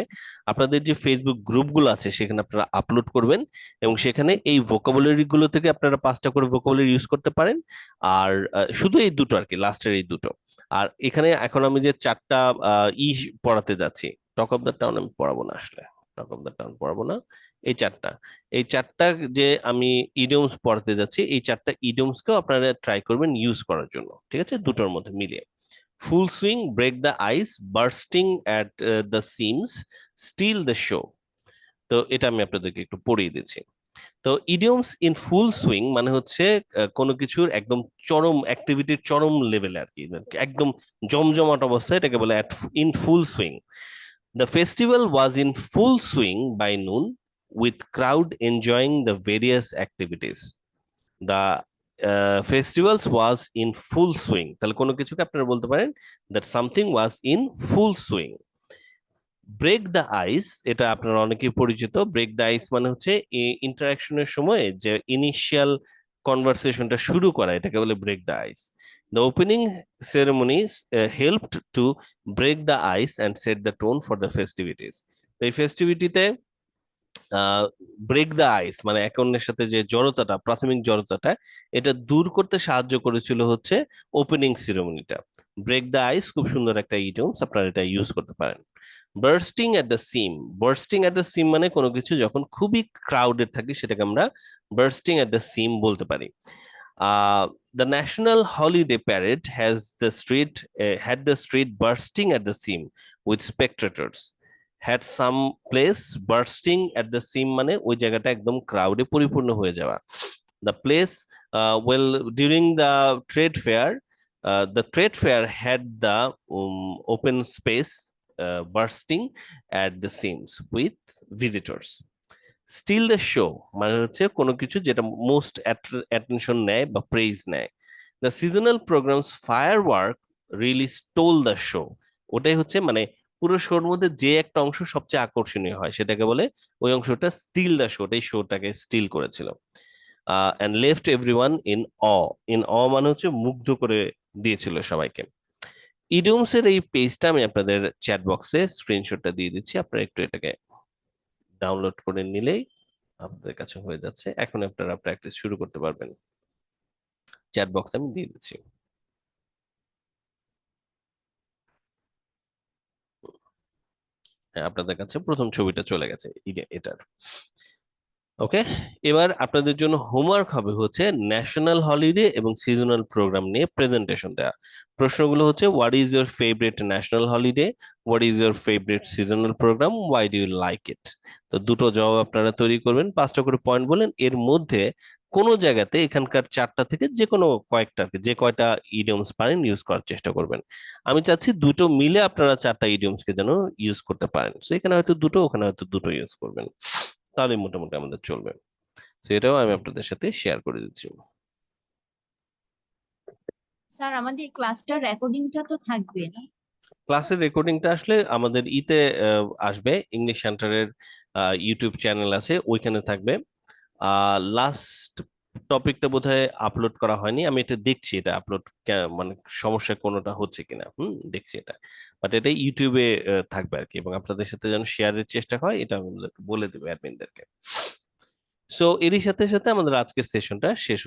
আপনাদের যে ফেসবুক গ্রুপগুলো আছে সেখানে আপনারা আপলোড করবেন, এবং সেখানে এই ভোকাবুলারি গুলো থেকে আপনারা 5টা করে ভোকাবুলারি ইউজ করতে পারেন। আর শুধু এই দুটো আর কি, লাস্টের এই দুটো। আর এখানে এখন আমি যে 4টা পড়াতে যাচ্ছি, টক অফ দ্য টাউন আমি পড়াবো না, আসলে টক অফ দ্য টাউন পড়াবো না। এই চারটা যে আমি ইডিয়মস পড়াতে যাচ্ছি, এই 4টা ইডিয়মসকেও আপনারা ট্রাই করবেন ইউজ করার জন্য, ঠিক আছে? দুটোর মধ্যে মিলিয়ে। Full swing, break the ice, bursting at the seams, steal the show. তো এটা আমি আপনাদেরকে একটু পড়িয়ে দিচ্ছি। তো ইডিয়মস ইন ফুল সুইং মানে হচ্ছে কোনো কিছুর একদম চরম অ্যাক্টিভিটির চরম লেভেলে আর কি, একদম জমজমাট অবস্থায়, এটাকে বলে in full swing. The festival was in full swing by noon, with crowd enjoying the various activities. The festivals was in full swing. তাহলে কোনো কিছুকে আপনারা বলতে পারেন that something was in full swing. Break the ice, এটা আপনারা অনেকেই পরিচিত। ব্রেক দ্য আইস মানে হচ্ছে ইন্টারাকশনের সময় যে ইনিশিয়াল কনভারসেশনটা শুরু করা, এটাকে বলে break the ice. The opening ceremony helped to break the ice and set the tone for the festivities. এই ফেস্টিভিটিতে ব্রেক দ্য আইস মানে একে অন্যের সাথে যে জড়তাটা, প্রাথমিক জড়তাটা, এটা দূর করতে সাহায্য করেছিল হচ্ছে ওপেনিং সেরেমনিটা। ব্রেক দ্য আইস খুব সুন্দর একটা ইডিয়মস, আপনারা এটা ইউজ করতে পারেন। Bursting at the seam, bursting at the seam মানে কোনো কিছু যখন খুবই ক্রাউডেড থাকে সেটাকে আমরা বার্স্টিং এট দ্য সিম বলতে পারি। The national holiday parade had the street bursting at the seam with spectators. Had some place bursting at the seam মানে ওই জায়গাটা একদম ক্রাউডে পরিপূর্ণ হয়ে যাওয়া। The place, during the trade fair had the open space bursting at the seams with visitors. Steal the show মানে হচ্ছে কোনো কিছু যেটা মোস্ট অ্যাটেনশন নেয় বা প্রেইজ নেয়। The seasonal programs fire work really stole the show, ওটাই হচ্ছে মানে পুরো শোর মধ্যে যে একটা অংশ সবচেয়ে আকর্ষণীয় হয় সেটাকে বলে ওই অংশটা স্টিল দ্য শো, ওটাই শোটাকে স্টিল করেছিল। অ্যান্ড লেফট এভরিওয়ান ইন অ মানে হচ্ছে মুগ্ধ করে দিয়েছিল সবাইকে। ইডিয়মসের এই পেজটা আমি আপনাদের চ্যাট বক্সে স্ক্রিনশটটা দিয়ে দিচ্ছি, আপনারা একটু এটাকে ডাউনলোড করে নিলেই আপনাদের কাছে হয়ে যাচ্ছে। এখন আপনারা প্র্যাকটিস শুরু করতে পারবেন। চ্যাট বক্স আমি দিয়ে দিচ্ছি। হ্যাঁ, আপনাদের কাছে প্রথম ছবিটা চলে গেছে এটার। ওকে, এবার আপনাদের জন্য হোমওয়ার্ক হবে হচ্ছে ন্যাশনাল হলিডে এবং সিজনাল প্রোগ্রাম নিয়ে প্রেজেন্টেশন দেওয়া। প্রশ্নগুলো হচ্ছে what is your favourite national holiday, what is your favourite seasonal programme, why do you like it. তো দুটো জবাব আপনারা তৈরি করবেন, 5টা করে পয়েন্ট বলেন। এর মধ্যে কোনো জায়গাতে এখানকার 4টা থেকে যে কোনো কয়েকটা, যে কয়টা ইডিয়মস পারেন ইউজ করার চেষ্টা করবেন। আমি চাচ্ছি দুটো মিলে আপনারা 4টা ইডিয়মসকে যেন ইউজ করতে পারেন। তো এখানে হয়তো দুটো, ওখানে হয়তো দুটো ইউজ করবেন, তাহলে মোটামুটি আমাদের চলবে। তো এটাও আমি আপনাদের সাথে শেয়ার করে দিচ্ছি। স্যার আমাদের ক্লাসটার রেকর্ডিংটা তো থাকবে না? ক্লাসের রেকর্ডিংটা আসলে আমাদের আসবে, ইংলিশ সেন্টারের ইউটিউব চ্যানেল আছে, ওইখানে থাকবে। লাস্ট টপিকটা বোধহয় আপলোড করা হয়নি, আমি এটা দেখছি, এটা আপলোড মানে সমস্যা কোনোটা হচ্ছে কিনা, দেখছি এটা, বাট এটা ইউটিউবে থাকবে আর কি, এবং আপনাদের সাথে যেন শেয়ারের চেষ্টা হয় এটা আমি বলে দেবো অ্যাডমিনদেরকে। সো এরই সাথে সাথে আমাদের আজকের সেশনটা শেষ হচ্ছে।